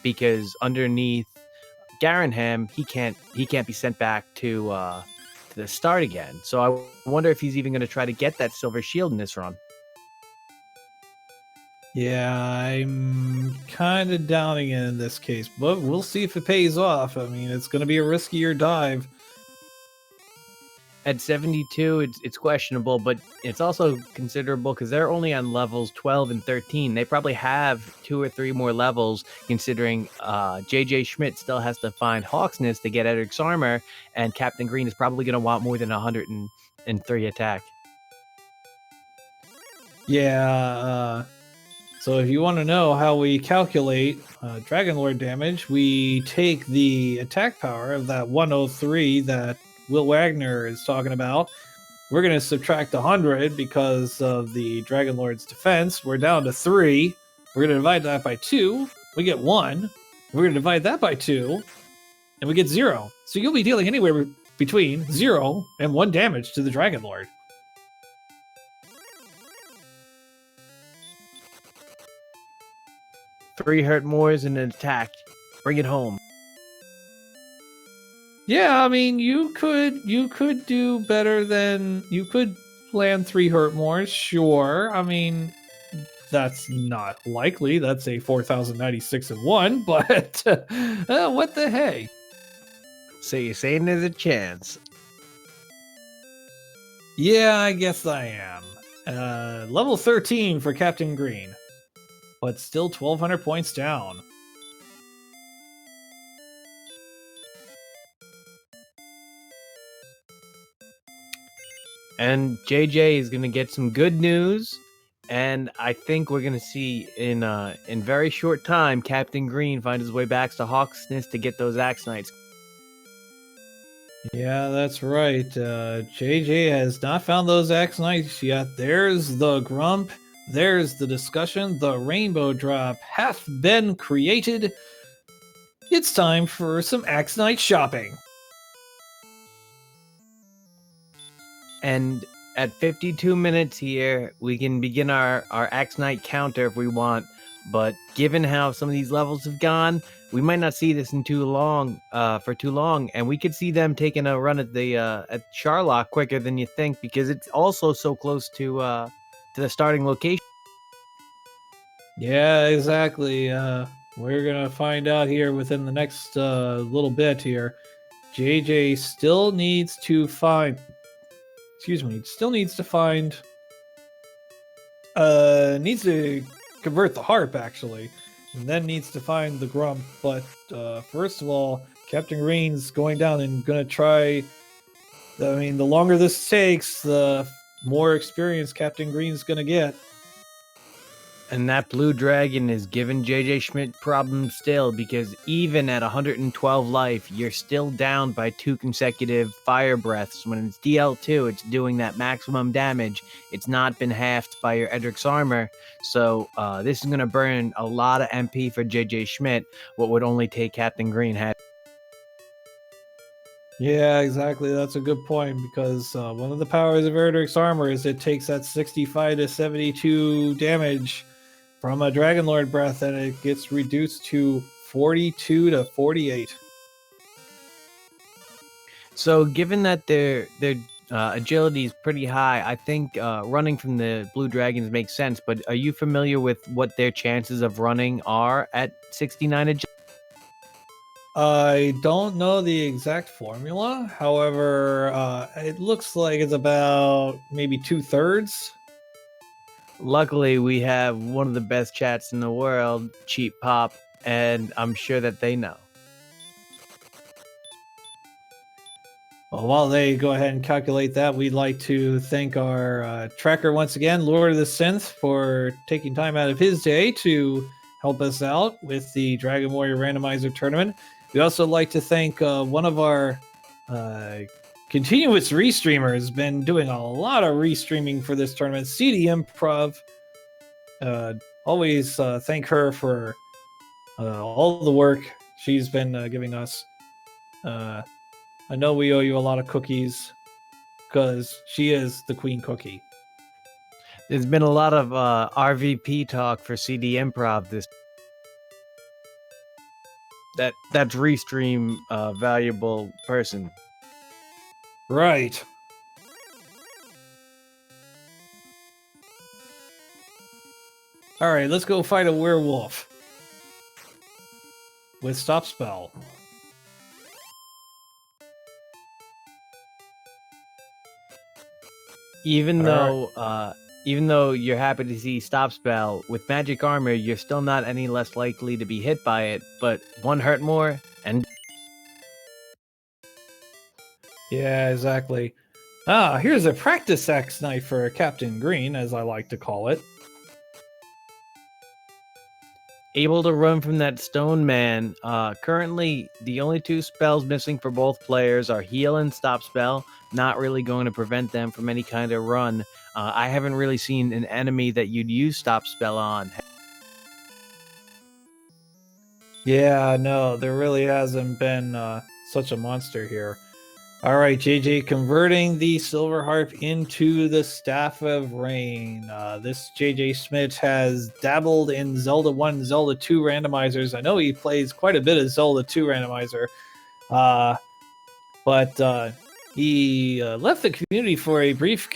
because underneath Garanham, he can't be sent back to the start again. So I wonder if he's even going to try to get that silver shield in this run. Yeah, I'm kind of doubting it in this case, but we'll see if it pays off. I mean, it's going to be a riskier dive. At 72, it's questionable, but it's also considerable because they're only on levels 12 and 13. They probably have 2 or 3 more levels, considering Jjschmidt still has to find Hawksness to get Edric's armor, and Captain Green is probably going to want more than 103 attack. Yeah, so if you want to know how we calculate Dragon Lord damage, we take the attack power of that 103 that Will Wagner is talking about. We're going to subtract 100 because of the Dragon Lord's defense. We're down to 3. We're going to divide that by 2. We get 1. We're going to divide that by 2. And we get 0. So you'll be dealing anywhere between 0 and 1 damage to the Dragon Lord. Three hurt mores and an attack. Bring it home. Yeah, I mean, you could do better than you could land 3 hurt mores, sure. I mean, that's not likely. That's a 4,096 and 1, but what the hey? So you're saying there's a chance? Yeah, I guess I am. Level 13 for Captain Green, but still 1,200 points down. And JJ is going to get some good news, and I think we're going to see in very short time Captain Green find his way back to Hawksness to get those Axe Knights. Yeah, that's right. JJ has not found those Axe Knights yet. There's the Grump. There's the discussion. The Rainbow Drop hath been created. It's time for some Axe Knight shopping. And at 52 minutes here, we can begin our Axe Knight counter if we want. But given how some of these levels have gone, we might not see this for too long, and we could see them taking a run at the at Sharlock quicker than you think because it's also so close to the starting location. Yeah, exactly. We're gonna find out here within the next little bit here. JJ still needs to find. Excuse me. Still needs to find. Needs to convert the harp actually, and then needs to find the Grump. But first of all, Captain Green's going down and gonna try. I mean, the longer this takes, the more experience Captain Green's gonna get. And that blue dragon is giving Jjschmidt problems still because even at 112 life, you're still down by 2 consecutive fire breaths. When it's DL2, it's doing that maximum damage. It's not been halved by your Edric's armor. So this is going to burn a lot of MP for Jjschmidt, what would only take Captain Green half. Yeah, exactly. That's a good point because one of the powers of Erdrick's armor is it takes that 65 to 72 damage from a Dragon Lord breath and it gets reduced to 42 to 48. So given that their agility is pretty high, I think running from the blue dragons makes sense. But are you familiar with what their chances of running are at 69 agility? I don't know the exact formula. However, it looks like it's about maybe 2/3. Luckily, we have one of the best chats in the world, Cheap Pop, and I'm sure that they know. Well, while they go ahead and calculate that, we'd like to thank our tracker once again, Lord of the Synth, for taking time out of his day to help us out with the Dragon Warrior Randomizer tournament. We'd also like to thank one of our continuous restreamers, been doing a lot of restreaming for this tournament, CD Improv. always thank her for all the work she's been giving us. I know we owe you a lot of cookies because she is the queen cookie. There's been a lot of RVP talk for CD Improv this. That's Restream valuable person. Right. All right, let's go fight a werewolf with stop spell. Even though you're happy to see stop spell with magic armor, you're still not any less likely to be hit by it. But one hurt more, and yeah, exactly. Ah, here's a practice axe knife for Captain Green, as I like to call it. able to run from that stone man. Currently, the only two spells missing for both players are heal and stop spell. Not really going to prevent them from any kind of run. I haven't really seen an enemy that you'd use stop spell on. Yeah, no, there really hasn't been such a monster here. All right, JJ, converting the Silver Harp into the Staff of Rain. This JJ Schmidt has dabbled in Zelda 1, Zelda 2 randomizers. I know he plays quite a bit of Zelda 2 randomizer, but he left the community for a brief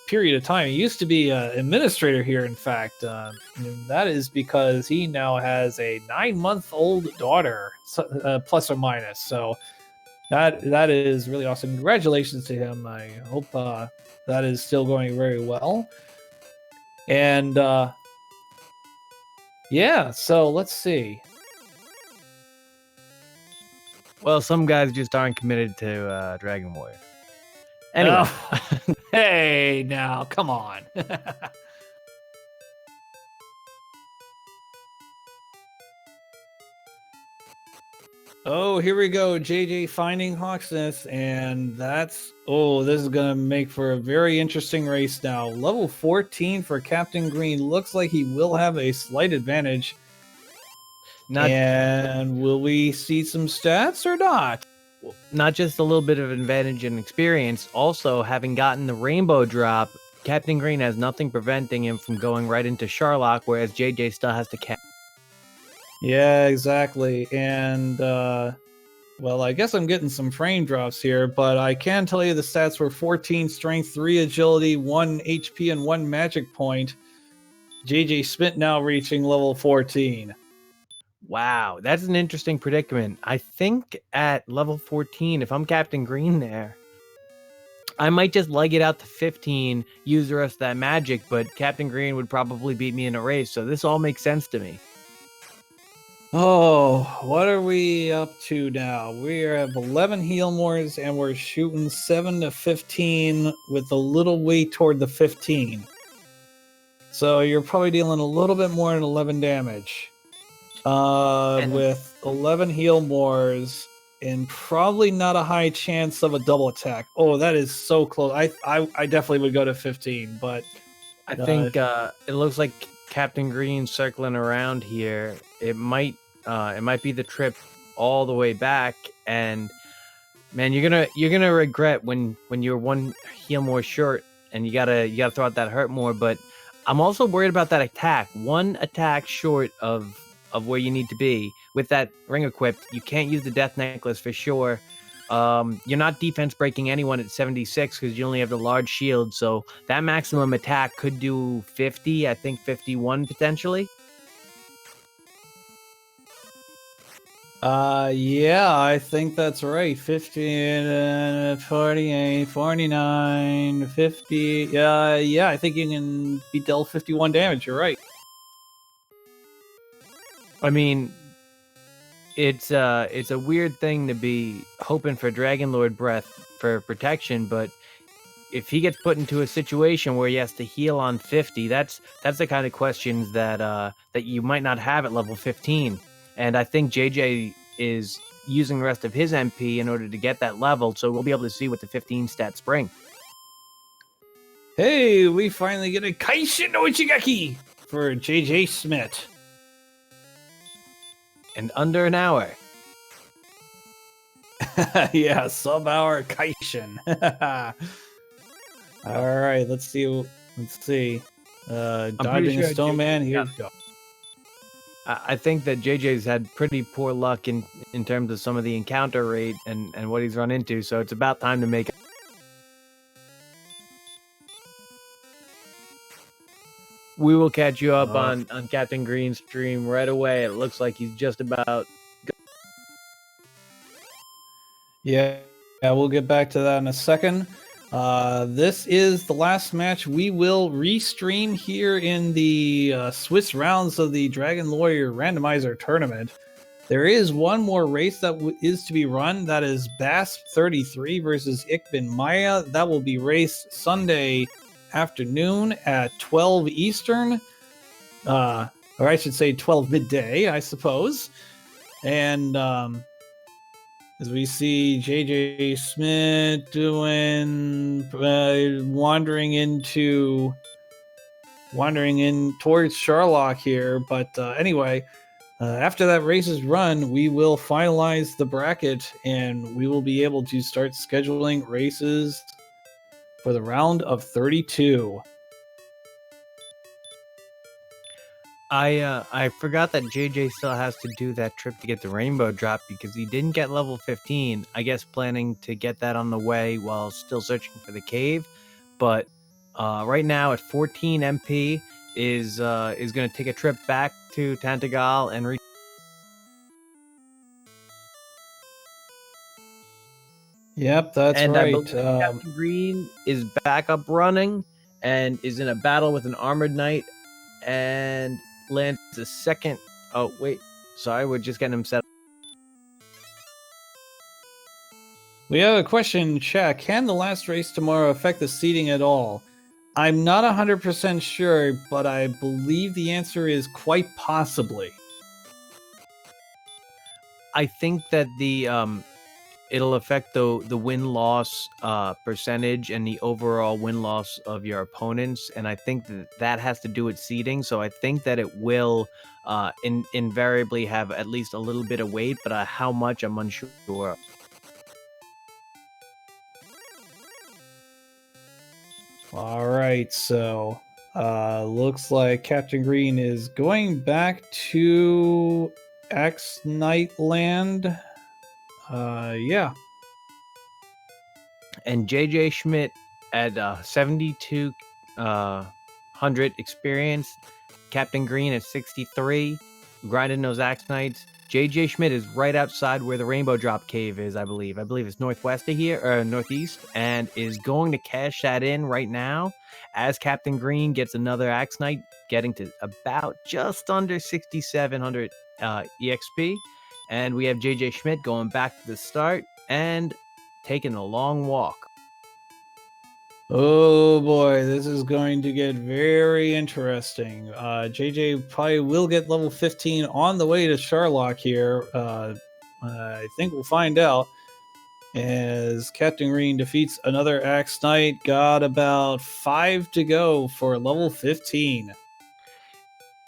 period of time. He used to be an administrator here, in fact. And that is because he now has a 9-month-old daughter, plus or minus. So that is really awesome. Congratulations to him. I hope that is still going very well. And yeah, so let's see. Well, some guys just aren't committed to Dragon Warrior. Anyway. Oh, hey, now, come on. Oh, here we go. JJ finding Hawksness, and that's... Oh, this is going to make for a very interesting race now. Level 14 for Captain Green. Looks like he will have a slight advantage. And will we see some stats or not? Not just a little bit of advantage and experience, also having gotten the rainbow drop, Captain Green has nothing preventing him from going right into Sharlock, whereas JJ still has to catch. Yeah, exactly. And, well, I guess I'm getting some frame drops here, but I can tell you the stats were 14 strength, 3 agility, 1 HP, and 1 magic point. JJ Schmidt now reaching level 14. Wow, that's an interesting predicament. I think at level 14, if I'm Captain Green there, I might just leg it out to 15, use the rest of that magic, but Captain Green would probably beat me in a race, so this all makes sense to me. Oh, what are we up to now? We have 11 heal mores, and we're shooting 7 to 15 with a little weight toward the 15. So you're probably dealing a little bit more than 11 damage. With 11 heal mores and probably not a high chance of a double attack. Oh, that is so close. I definitely would go to 15, but I think it looks like Captain Green circling around here. It might be the trip all the way back, and man, you're gonna regret when you're one heal more short and you gotta throw out that hurt more. But I'm also worried about that attack. One attack short of where you need to be with that ring equipped. You can't use the death necklace for sure. You're not defense breaking anyone at 76 because you only have the large shield, so that maximum attack could do 50, I think 51 potentially. Yeah, I think that's right. 50, 48, 49, 50. Yeah, I think you can be dealt 51 damage. You're right. I mean, it's a weird thing to be hoping for Dragon Lord breath for protection, but if he gets put into a situation where he has to heal on 50, that's the kind of questions that you might not have at level 15. And I think JJ is using the rest of his MP in order to get that level, so we'll be able to see what the 15 stats bring. Hey, we finally get a Kaishin no Ichigaki! for Jjschmidt. And under an hour. Yeah, sub-hour Kaishin. All right, let's see. Let's see. Dodging a snowman. Here we go. I think that JJ's had pretty poor luck in terms of some of the encounter rate and what he's run into, so it's about time to make it. We will catch you up on Captain Green's stream right away. It looks like he's just about. Yeah, we'll get back to that in a second. This is the last match we will restream here in the Swiss rounds of the Dragon Lawyer Randomizer tournament. There is one more race that is to be run. That is BASP 33 versus Ikbin Maya. That will be raced Sunday afternoon at 12 Eastern. Or I should say 12 midday, I suppose. And as we see Jjschmidt doing wandering in towards Sharlock here, but anyway, after that race is run, we will finalize the bracket and we will be able to start scheduling races for the round of 32. I forgot that JJ still has to do that trip to get the rainbow drop because he didn't get level 15. I guess planning to get that on the way while still searching for the cave. But right now at 14 MP is going to take a trip back to Tantagal and reach. Yep, that's and right. I believe Captain Green is back up running and is in a battle with an armored knight and lands a second. Oh, wait. Sorry, we're just getting him set up. We have a question in chat. Can the last race tomorrow affect the seeding at all? I'm not 100% sure, but I believe the answer is quite possibly. I think that the it'll affect the win-loss percentage and the overall win-loss of your opponents, and I think that has to do with seeding. So I think that it will invariably have at least a little bit of weight, but how much I'm unsure. All right, so looks like Captain Green is going back to X Knight Land. Yeah. And Jjschmidt at 7,200 experience, Captain Green at 63, grinding those Axe Knights. Jjschmidt is right outside where the Rainbow Drop Cave is, I believe. I believe it's northwest of here, or northeast, and is going to cash that in right now as Captain Green gets another Axe Knight, getting to about just under 6,700 EXP. And we have Jjschmidt going back to the start and taking a long walk. Oh boy, this is going to get very interesting. JJ probably will get level 15 on the way to Sharlock here. I think we'll find out. As Captain Green defeats another Axe Knight, got about 5 to go for level 15.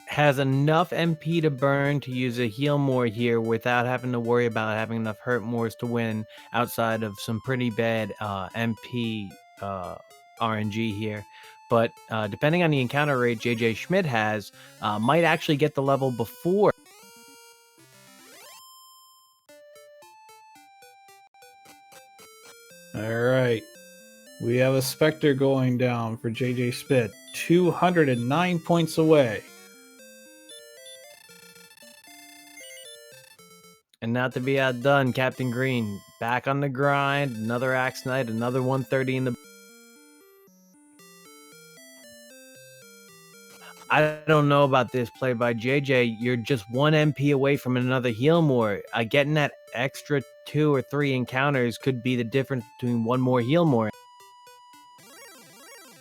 Has enough MP to burn to use a heal more here without having to worry about having enough hurt mores to win outside of some pretty bad MP RNG here. But depending on the encounter rate Jjschmidt has, might actually get the level before. All right. We have a Spectre going down for Jjschmidt, 209 points away. And not to be outdone, Captain Green back on the grind, another Axe Knight, another 130 in the. I don't know about this play by JJ. You're just 1 MP away from another heal more. Getting that extra 2 or 3 encounters could be the difference between 1 more heal more.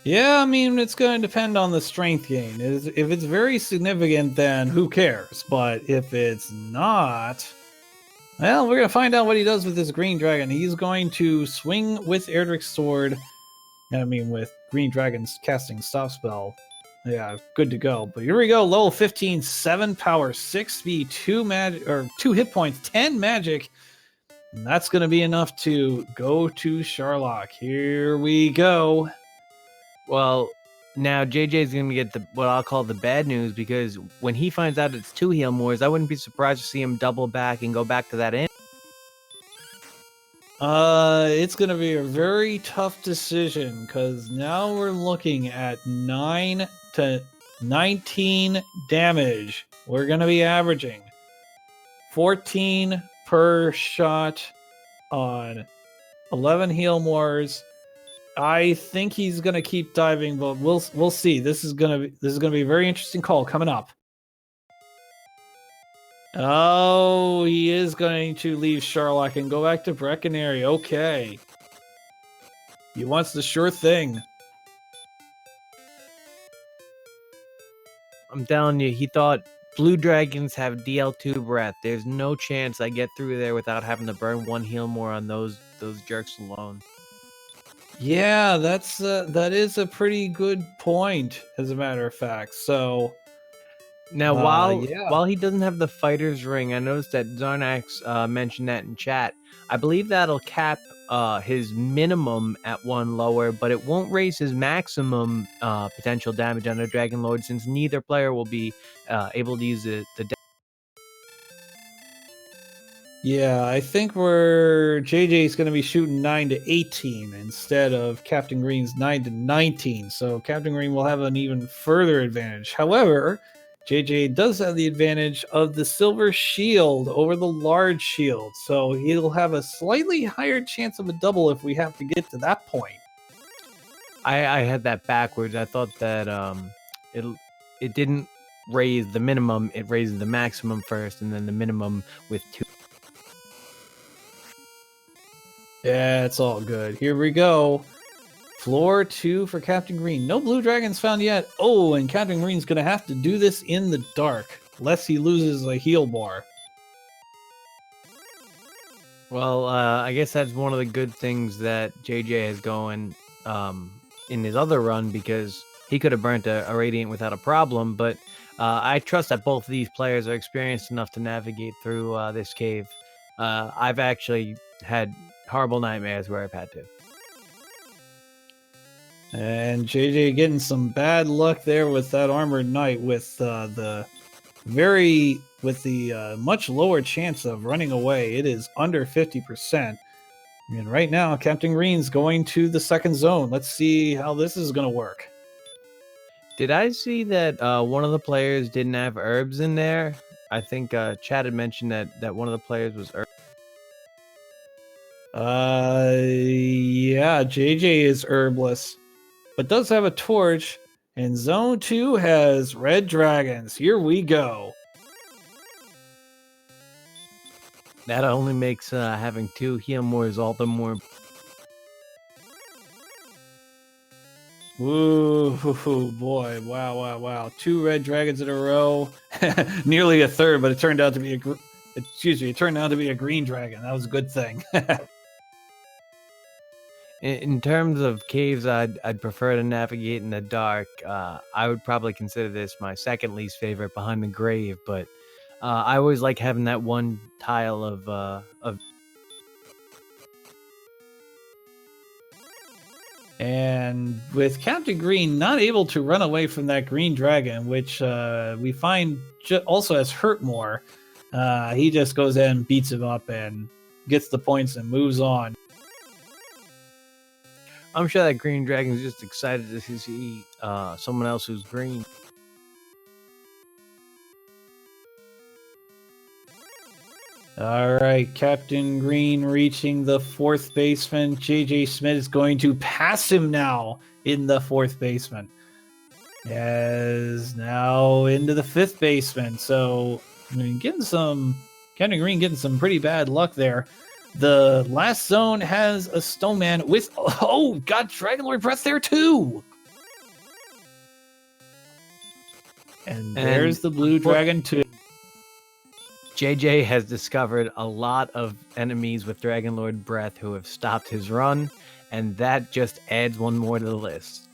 Yeah, I mean, it's going to depend on the strength gain. If it's very significant, then who cares? But if it's not, well, we're going to find out what he does with this Green Dragon. He's going to swing with Erdrick's Sword. I mean, with Green Dragon's casting Stop Spell. Yeah, good to go. But here we go. Level 15, 7 power, 6 speed, 2 magic, or 2 hit points, 10 magic. And that's going to be enough to go to Sharlock. Here we go. Well, now JJ's going to get what I'll call the bad news, because when he finds out it's 2 heal mores, I wouldn't be surprised to see him double back and go back to that end. It's going to be a very tough decision, because now we're looking at 9 to 19 damage. We're going to be averaging 14 per shot on 11 heal mores. I think he's going to keep diving, but we'll see. This is going to be a very interesting call coming up. Oh, he is going to leave Sharlock and go back to Breckenary. Okay. He wants the sure thing. I'm telling you, he thought blue dragons have DL2 breath. There's no chance I get through there without having to burn 1 heal more on those jerks alone. Yeah, that is a pretty good point, as a matter of fact. So now, while he doesn't have the fighter's ring, I noticed that Zarnax mentioned that in chat. I believe that'll cap his minimum at 1 lower, but it won't raise his maximum potential damage on a Dragon Lord, since neither player will be able to use the yeah, I think JJ's going to be shooting 9 to 18 instead of Captain Green's 9 to 19. So Captain Green will have an even further advantage. However, JJ does have the advantage of the silver shield over the large shield. So he'll have a slightly higher chance of a double if we have to get to that point. I had that backwards. I thought that it didn't raise the minimum, it raised the maximum first, and then the minimum with 2. Yeah, it's all good. Here we go. Floor 2 for Captain Green. No blue dragons found yet. Oh, and Captain Green's going to have to do this in the dark, lest he loses a heal bar. Well, I guess that's one of the good things that JJ has going in his other run, because he could have burnt a Radiant without a problem, but I trust that both of these players are experienced enough to navigate through this cave. I've actually had horrible nightmares where I've had to. And JJ getting some bad luck there with that Armored Knight with the much lower chance of running away. It is under 50%. And right now, Captain Green's going to the second zone. Let's see how this is going to work. Did I see that one of the players didn't have herbs in there? I think Chad had mentioned that one of the players was herbs. Yeah, JJ is herbless, but does have a torch, and Zone 2 has red dragons. Here we go. That only makes having 2 heal mores all the more. Ooh, boy. Wow. 2 red dragons in a row. Nearly a third, but it turned out to be a green dragon. That was a good thing. In terms of caves, I'd prefer to navigate in the dark. I would probably consider this my second least favorite behind the grave, but I always like having that one tile of. And with Captain Green not able to run away from that green dragon, which we find also has hurt more, he just goes in and beats him up and gets the points and moves on. I'm sure that green dragon is just excited to see someone else who's green. All right, Captain Green reaching the 4th basement. Jjschmidt is going to pass him now in the 4th basement. As now into the 5th basement. So Captain Green getting some pretty bad luck there. The last zone has a Stone Man with, got Dragon Lord Breath there too. And there's the blue dragon too. JJ has discovered a lot of enemies with Dragon Lord Breath who have stopped his run, and that just adds one more to the list.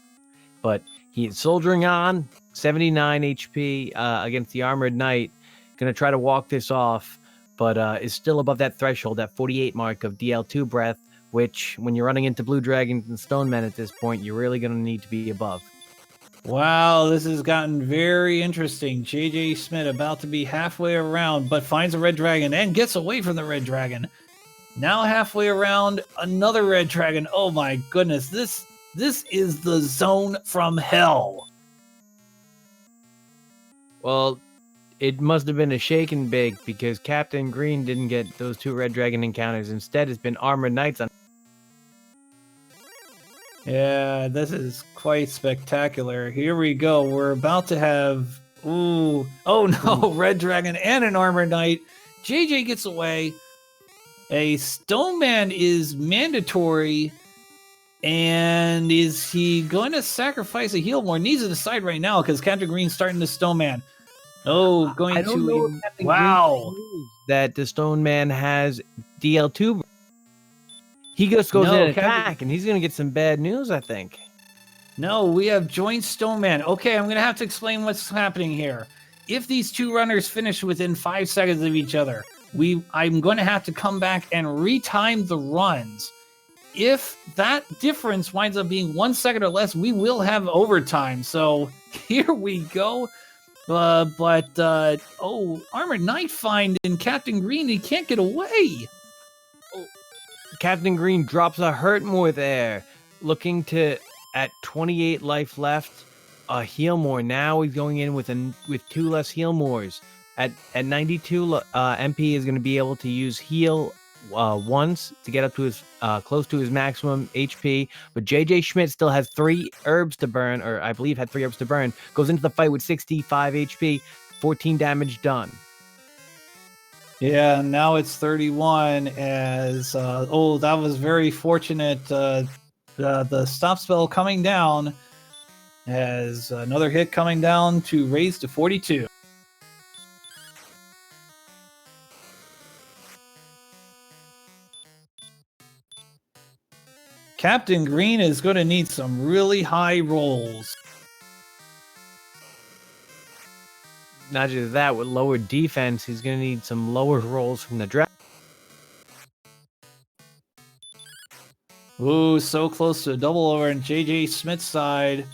But He's soldiering on, 79 HP against the Armored Knight. Going to try to walk this off, but is still above that threshold, that 48 mark of DL2 breath, which, when you're running into Blue Dragons and Stone Men at this point, you're really going to need to be above. Wow, this has gotten very interesting. Jjschmidt about to be halfway around, but finds a red dragon and gets away from the red dragon. Now halfway around, another red dragon. Oh my goodness, this is the zone from hell. Well, it must have been a shake and bake because Captain Green didn't get those 2 red dragon encounters. Instead, it's been Armored Knights on. Yeah, this is quite spectacular. Here we go. We're about to have... Ooh. Oh no, red dragon and an Armored Knight. JJ gets away. A Stone Man is mandatory. And is he going to sacrifice a heal more? Needs to decide right now because Captain Green's starting the Stone Man. Oh, going I don't to... know if Captain Wow. Green knows that the Stone Man has DL2. He just goes No, in and attack, and he's going to get some bad news, I think. No, we have joint Stone Man. Okay, I'm going to have to explain what's happening here. If these 2 runners finish within 5 seconds of each other, I'm going to have to come back and retime the runs. If that difference winds up being 1 second or less, we will have overtime. So here we go. Oh, Armored Knight find in Captain Green. He can't get away. Captain Green drops a hurt more there, looking to, at 28 life left, heal more. Now he's going in with 2 less heal mores. At 92 MP is going to be able to use heal once to get up to his close to his maximum HP. But Jjschmidt still has 3 herbs to burn, or I believe had 3 herbs to burn. Goes into the fight with 65 HP, 14 damage done. Yeah, now it's 31 as, that was very fortunate. The stop spell coming down as another hit coming down to raise to 42. Captain Green is going to need some really high rolls. Not just that, with lower defense, he's going to need some lower rolls from the draft. Ooh, so close to a double over on Jjschmidt's side,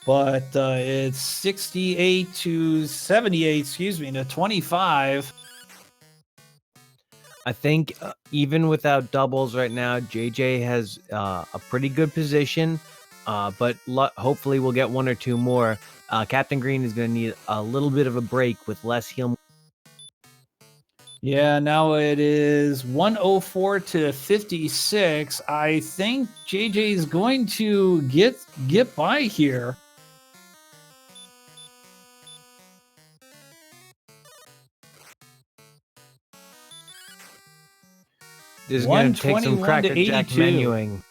but it's 68 to 78, to 25. I think even without doubles right now, JJ has a pretty good position, but hopefully we'll get 1 or 2 more. Captain Green is going to need a little bit of a break with less heal. Yeah, now it is 104 to 56. I think JJ is going to get by here. This is going to take some 121 Cracker to Jack 82. menuing.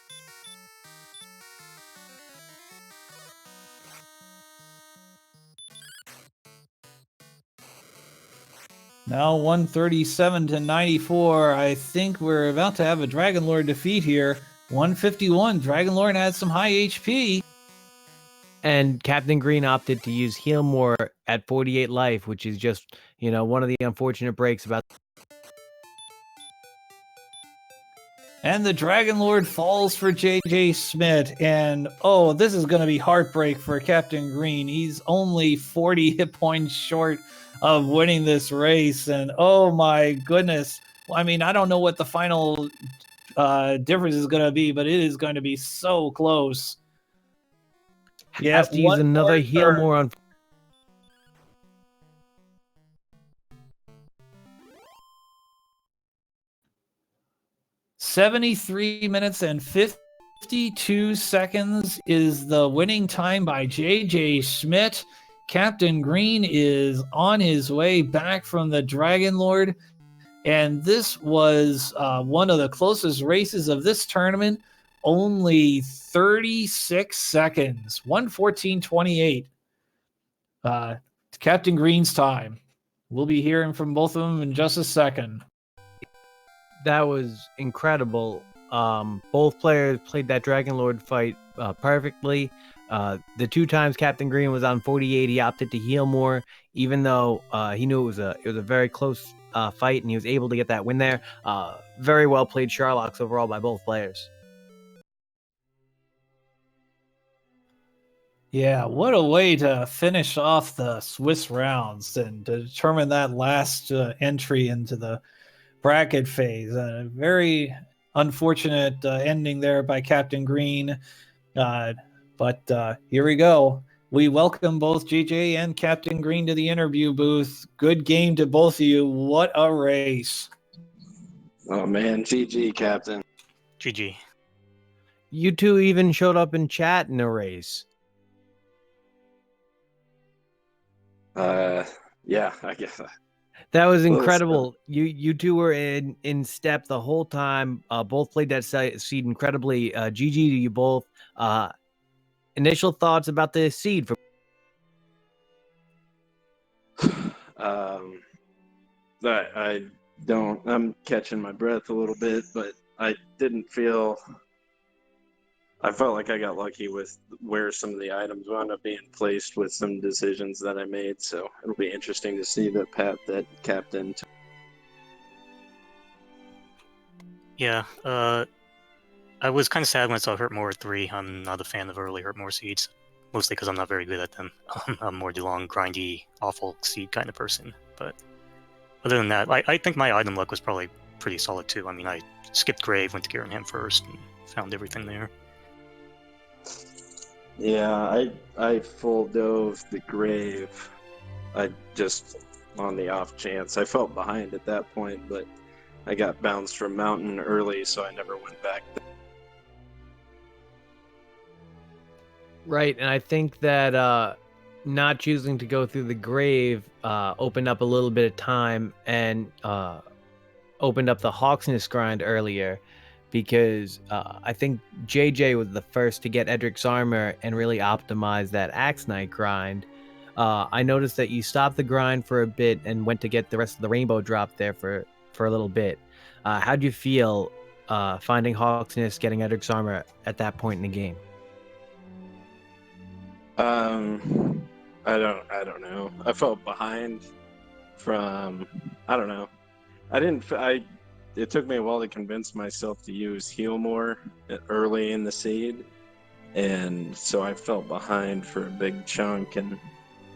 Now 137 to 94. I think we're about to have a Dragon Lord defeat here. 151. Dragon Lord has some high HP. And Captain Green opted to use heal more at 48 life, which is just, one of the unfortunate breaks about. And the Dragon Lord falls for Jjschmidt. And, this is going to be heartbreak for Captain Green. He's only 40 hit points short of winning this race. And, oh my goodness. I mean, I don't know what the final difference is going to be, but it is going to be so close. Yeah, has to use another heal more on. 73 minutes and 52 seconds is the winning time by Jjschmidt. Captain Green is on his way back from the Dragon Lord. And this was one of the closest races of this tournament. Only 36 seconds. 1:14:28. Captain Green's time. We'll be hearing from both of them in just a second. That was incredible. Both players played that Dragon Lord fight perfectly. The 2 times Captain Green was on 48, he opted to heal more, even though he knew it was a very close fight, and he was able to get that win there. Very well played Sherlocks overall by both players. Yeah, what a way to finish off the Swiss rounds and to determine that last entry into the bracket phase. A very unfortunate ending there by Captain Green. But here we go. We welcome both JJ and Captain Green to the interview booth. Good game to both of you. What a race. Oh, man. GG, Captain. GG. You two even showed up in chat in a race. Yeah, I guess. That was incredible. You two were in step the whole time. Both played that seed incredibly. GG to you both. Initial thoughts about the seed from I don't. I'm catching my breath a little bit, but I didn't feel. I felt like I got lucky with where some of the items wound up being placed with some decisions that I made. So it'll be interesting to see the path that Captain took. Yeah, I was kind of sad when I saw Hurt More 3. I'm not a fan of early Hurt More seeds, mostly because I'm not very good at them. I'm more the long, grindy, awful seed kind of person. But other than that, I think my item luck was probably pretty solid too. I mean, I skipped Grave, went to Garenham first, and found everything there. Yeah, I full dove the Grave. I just on the off chance. I felt behind at that point, but I got bounced from Mountain early, so I never went back. right, and I think that not choosing to go through the Grave opened up a little bit of time and opened up the Hawksness grind earlier, because I think JJ was the first to get Edric's armor and really optimize that Axe Knight grind. I noticed that you stopped the grind for a bit and went to get the rest of the rainbow drop there for a little bit. How'd you feel finding Hawksness, getting Edric's armor at that point in the game? I don't know. I felt behind from, I don't know. It took me a while to convince myself to use heal more early in the seed. And so I felt behind for a big chunk, and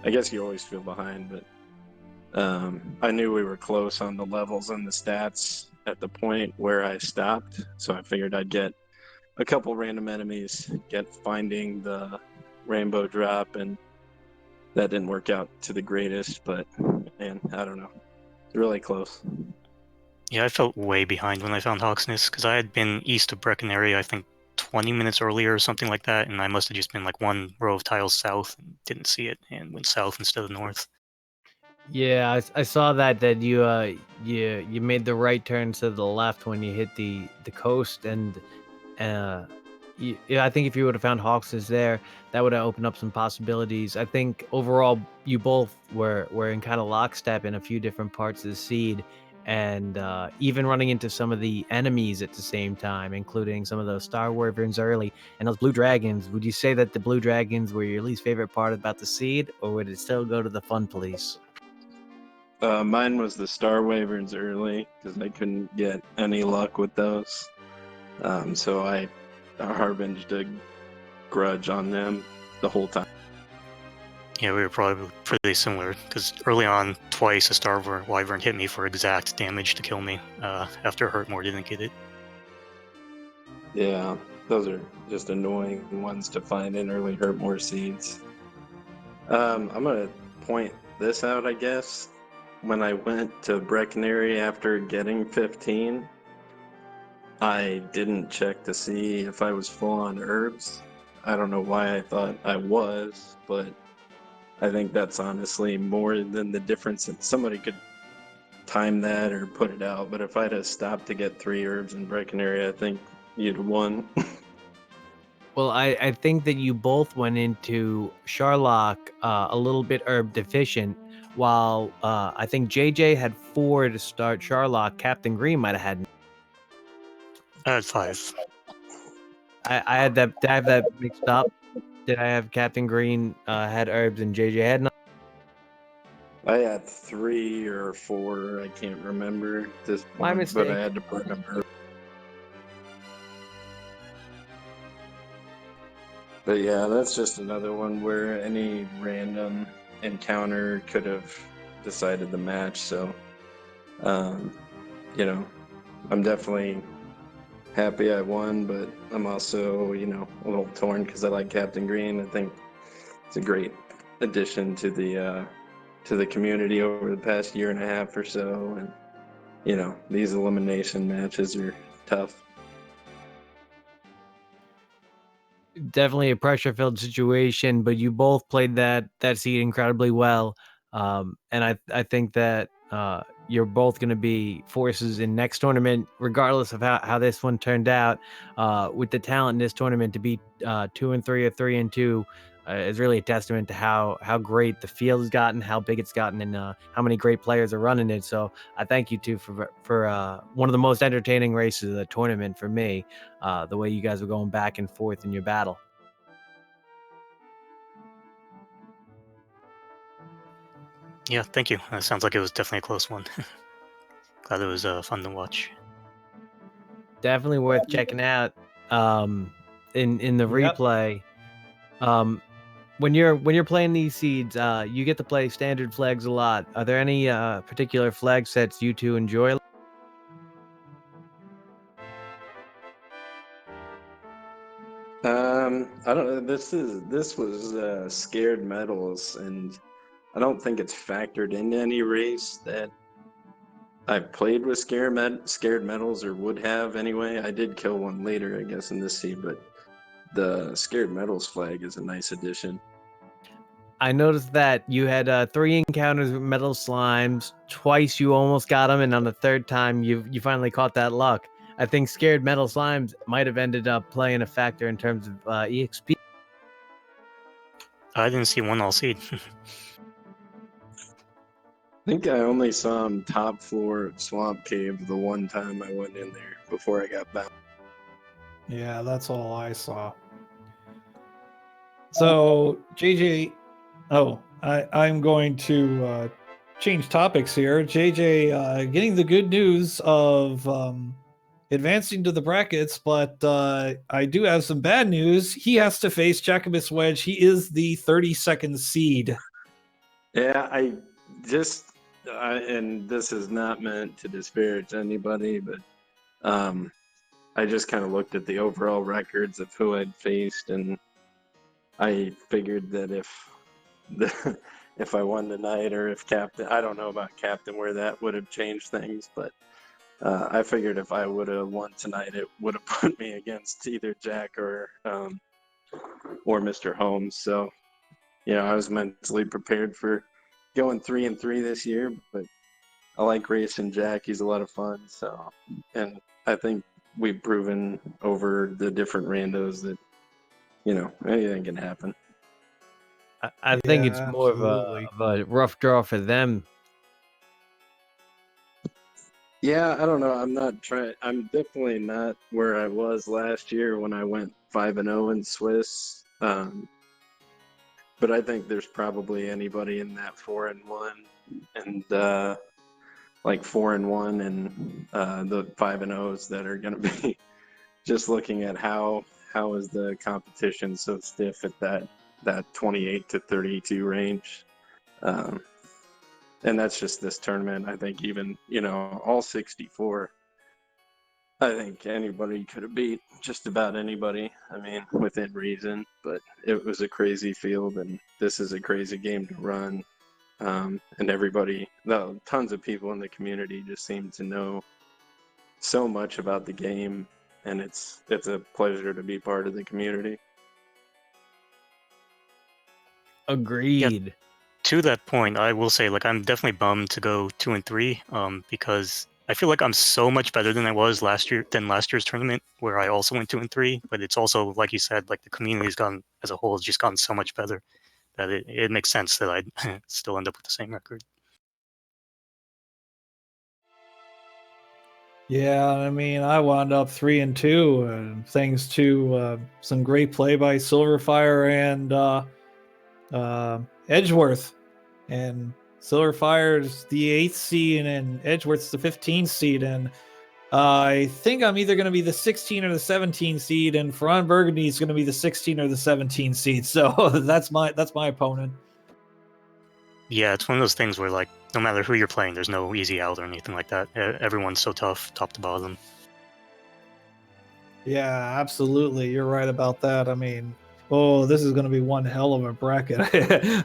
I guess you always feel behind, but I knew we were close on the levels and the stats at the point where I stopped. So I figured I'd get a couple random enemies, finding the rainbow drop, and that didn't work out to the greatest, but man, I don't know. It's really close. Yeah, I felt way behind when I found Hawksness, because I had been east of Brecon area, I think 20 minutes earlier or something like that, and I must have just been like one row of tiles south and didn't see it and went south instead of north. Yeah, I saw that you made the right turn to the left when you hit the coast, and yeah, I think if you would have found Hawksness there, that would have opened up some possibilities. I think overall you both were in kind of lockstep in a few different parts of the seed, and even running into some of the enemies at the same time, including some of those Star Wyverns early and those Blue Dragons. Would you say that the Blue Dragons were your least favorite part about the seed, or would it still go to the Fun Police? Mine was the Star Wyverns early, because I couldn't get any luck with those. So I harbinged a grudge on them the whole time. Yeah, we were probably pretty similar, because early on, twice a Star Wyvern hit me for exact damage to kill me, after Hurtmore didn't get it. Yeah, those are just annoying ones to find in early Hurtmore seeds. I'm going to point this out, I guess. When I went to Breckenary after getting 15, I didn't check to see if I was full on herbs. I don't know why I thought I was, but I think that's honestly more than the difference. That somebody could time that or put it out, but if I'd have stopped to get 3 herbs in Breckenary, I think you'd have won. Well, I think that you both went into Sherlock a little bit herb deficient, while I think JJ had 4 to start Sherlock. Captain Green might have had. I had 5. I had that. Did I have that mixed up? did I have Captain Green had herbs and JJ had none? I had 3 or 4. I can't remember at this My point, but I mistake. had to burn them early. But yeah, that's just another one where any random encounter could have decided the match. So, you know, I'm definitely happy I won, but I'm also, a little torn because I like Captain Green. I think it's a great addition to the community over the past year and a half or so, and these elimination matches are tough. Definitely a pressure-filled situation, but you both played that seed incredibly well, and I think that you're both going to be forces in next tournament, regardless of how this one turned out. With the talent in this tournament to be 2-3 or 3-2 is really a testament to how great the field has gotten, how big it's gotten, and how many great players are running it. So I thank you two for one of the most entertaining races of the tournament for me. The way you guys were going back and forth in your battle. Yeah, thank you. Sounds like it was definitely a close one. Glad it was fun to watch. Definitely worth checking out. In the replay, when you're playing these seeds, you get to play standard flags a lot. Are there any particular flag sets you two enjoy? I don't know. This was scared medals, and I don't think it's factored into any race that I've played with scared medals or would have anyway. I did kill one later, I guess, in this seed, but the scared medals flag is a nice addition. I noticed that you had 3 encounters with metal slimes. Twice you almost got them, and on the third time you finally caught that luck. I think scared metal slimes might have ended up playing a factor in terms of EXP. I didn't see one all seed. I think I only saw him top floor of Swamp Cave the one time I went in there before I got bound. Yeah, that's all I saw. So, JJ, I'm going to change topics here. JJ, getting the good news of advancing to the brackets, but I do have some bad news. He has to face Jacobus Wedge. He is the 32nd seed. Yeah, and this is not meant to disparage anybody, but I just kind of looked at the overall records of who I'd faced, and I figured that if I won tonight, or if Captain, I don't know about Captain where that would have changed things, but I figured if I would have won tonight, it would have put me against either Jack or Mr. Holmes. So, I was mentally prepared for going 3-3 this year, but I like racing Jack. He's a lot of fun. So, and I think we've proven over the different randos that, anything can happen. I think it's more of a rough draw for them. Yeah, I don't know. I'm definitely not where I was last year when I went 5-0 in Swiss. But I think there's probably anybody in that 4-1 and like 4-1 and the 5-0s that are going to be just looking at how is the competition so stiff at that 28 to 32 range. And that's just this tournament. I think even, all 64, I think anybody could have beat just about anybody. I mean, within reason, but it was a crazy field, and this is a crazy game to run. And tons of people in the community just seem to know so much about the game, and it's a pleasure to be part of the community. Agreed. Yeah, to that point, I will say, I'm definitely bummed to go 2-3, because I feel like I'm so much better than I was last year's tournament, where I also went 2-3. But it's also, like you said, the community's gone as a whole has just gotten so much better that it makes sense that I'd still end up with the same record. Yeah, I mean, I wound up 3-2, and thanks to some great play by Silverfire and Edgeworth. And Silverfire's the 8th seed, and Edgeworth's the 15th seed. And I think I'm either going to be the 16 or the 17 seed, and Ferran Burgundy is going to be the 16 or the 17 seed. So that's my opponent. Yeah, it's one of those things where, like, no matter who you're playing, there's no easy out or anything like that. Everyone's so tough, top to bottom. Yeah, absolutely. You're right about that. I mean, oh, this is going to be one hell of a bracket.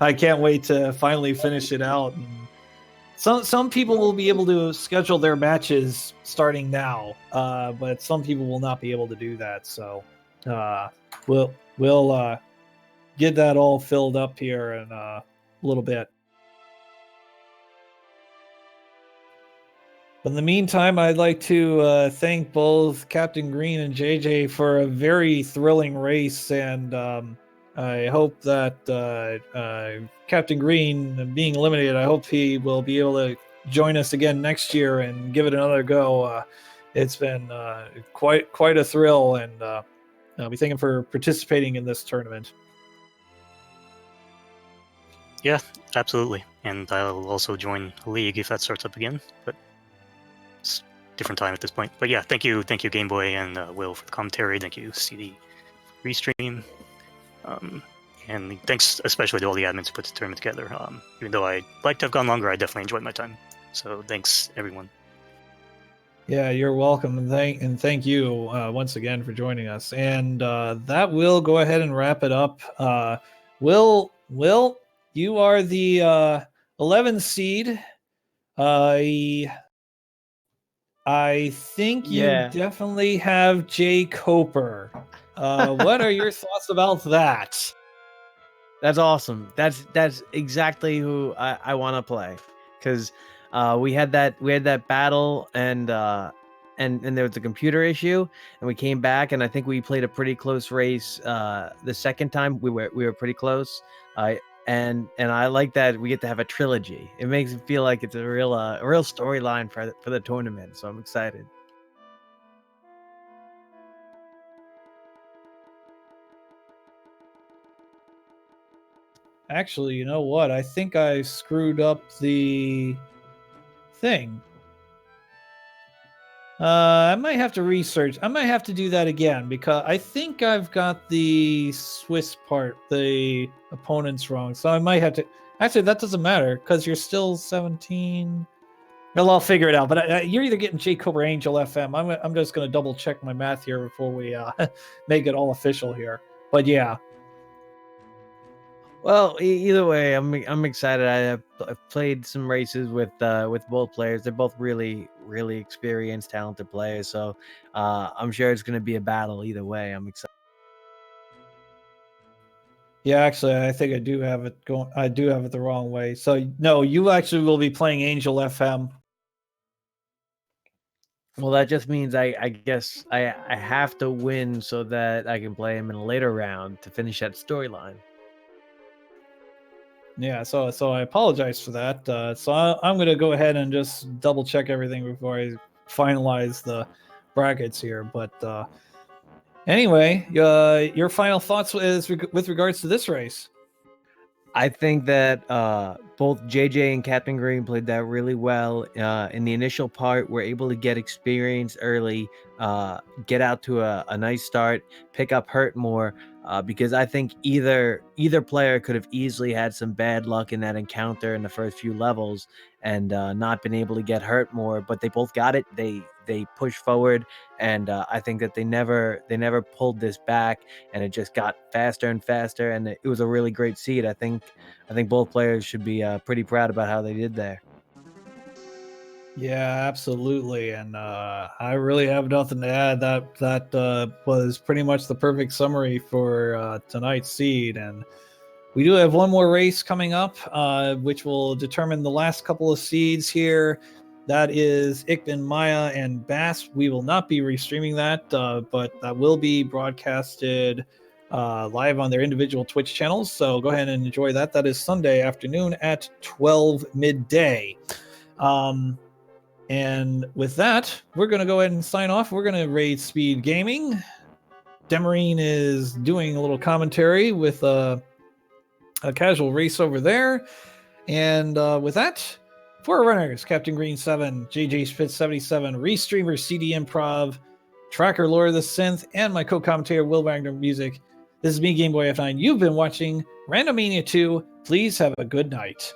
I can't wait to finally finish it out. And some people will be able to schedule their matches starting now, but some people will not be able to do that. So we'll get that all filled up here in a little bit. But in the meantime, I'd like to thank both Captain Green and JJ for a very thrilling race, and I hope that Captain Green, being eliminated, I hope he will be able to join us again next year and give it another go. It's been quite a thrill, and we thank him for participating in this tournament. Yeah, absolutely. And I'll also join the league if that starts up again. But it's different time at this point. But yeah, thank you, Game Boy and Will for the commentary. Thank you, CD Restream. And thanks especially to all the admins who put the tournament together. Even though I'd like to have gone longer, I definitely enjoyed my time. So thanks, everyone. Yeah, you're welcome, and thank you once again for joining us. And that will go ahead and wrap it up. Will, you are the 11 seed. I think you definitely have Jay Coper. What are your thoughts about that? That's awesome. That's exactly who I want to play, because we had that battle, and there was a computer issue, and we came back, and I think we played a pretty close race. The second time we were pretty close. And I like that we get to have a trilogy. It makes it feel like it's a real storyline for the tournament. So I'm excited. Actually, you know what? I think I screwed up the thing. I might have to research. I might have to do that again, because I think I've got the Swiss part, the opponents, wrong. So I might have to. Actually, that doesn't matter, because you're still 17. Well, I'll figure it out. But you're either getting J. Cobra Angel FM. I'm just going to double check my math here before we make it all official here. But yeah. Well, either way, I'm excited. I've played some races with both players. They're both really experienced, talented players. So I'm sure it's going to be a battle either way. I'm excited. Yeah, actually, I think I do have it going. I do have it the wrong way. So no, you actually will be playing Angel FM. Well, that just means I guess I have to win so that I can play him in a later round to finish that storyline. Yeah, so I apologize for that. So I'm going to go ahead and just double check everything before I finalize the brackets here. But anyway, your final thoughts with regards to this race? I think that both JJ and Captain Green played that really well. In the initial part, we're able to get experience early, get out to a nice start, pick up hurt more, because I think either player could have easily had some bad luck in that encounter in the first few levels and not been able to get hurt more. But they both got it. They pushed forward, and I think that they never pulled this back, and it just got faster and faster, and it was a really great seed. I think both players should be pretty proud about how they did there. Yeah, absolutely, and I really have nothing to add. That was pretty much the perfect summary for tonight's seed, and we do have one more race coming up, which will determine the last couple of seeds here. That is Ickman, Maya, and Bass. We will not be restreaming that, but that will be broadcasted live on their individual Twitch channels. So go ahead and enjoy that. That is Sunday afternoon at 12 midday. And with that, we're going to go ahead and sign off. We're going to raid Speed Gaming. Demarine is doing a little commentary with a casual race over there. And with that, Forerunners, CaptainGreen7, Jjschmidt77, Restreamer, CD Improv, Tracker Lore of the Synth, and my co-commentator WillWagnerMusic. This is me, Game Boy F9. You've been watching Randomania 2. Please have a good night.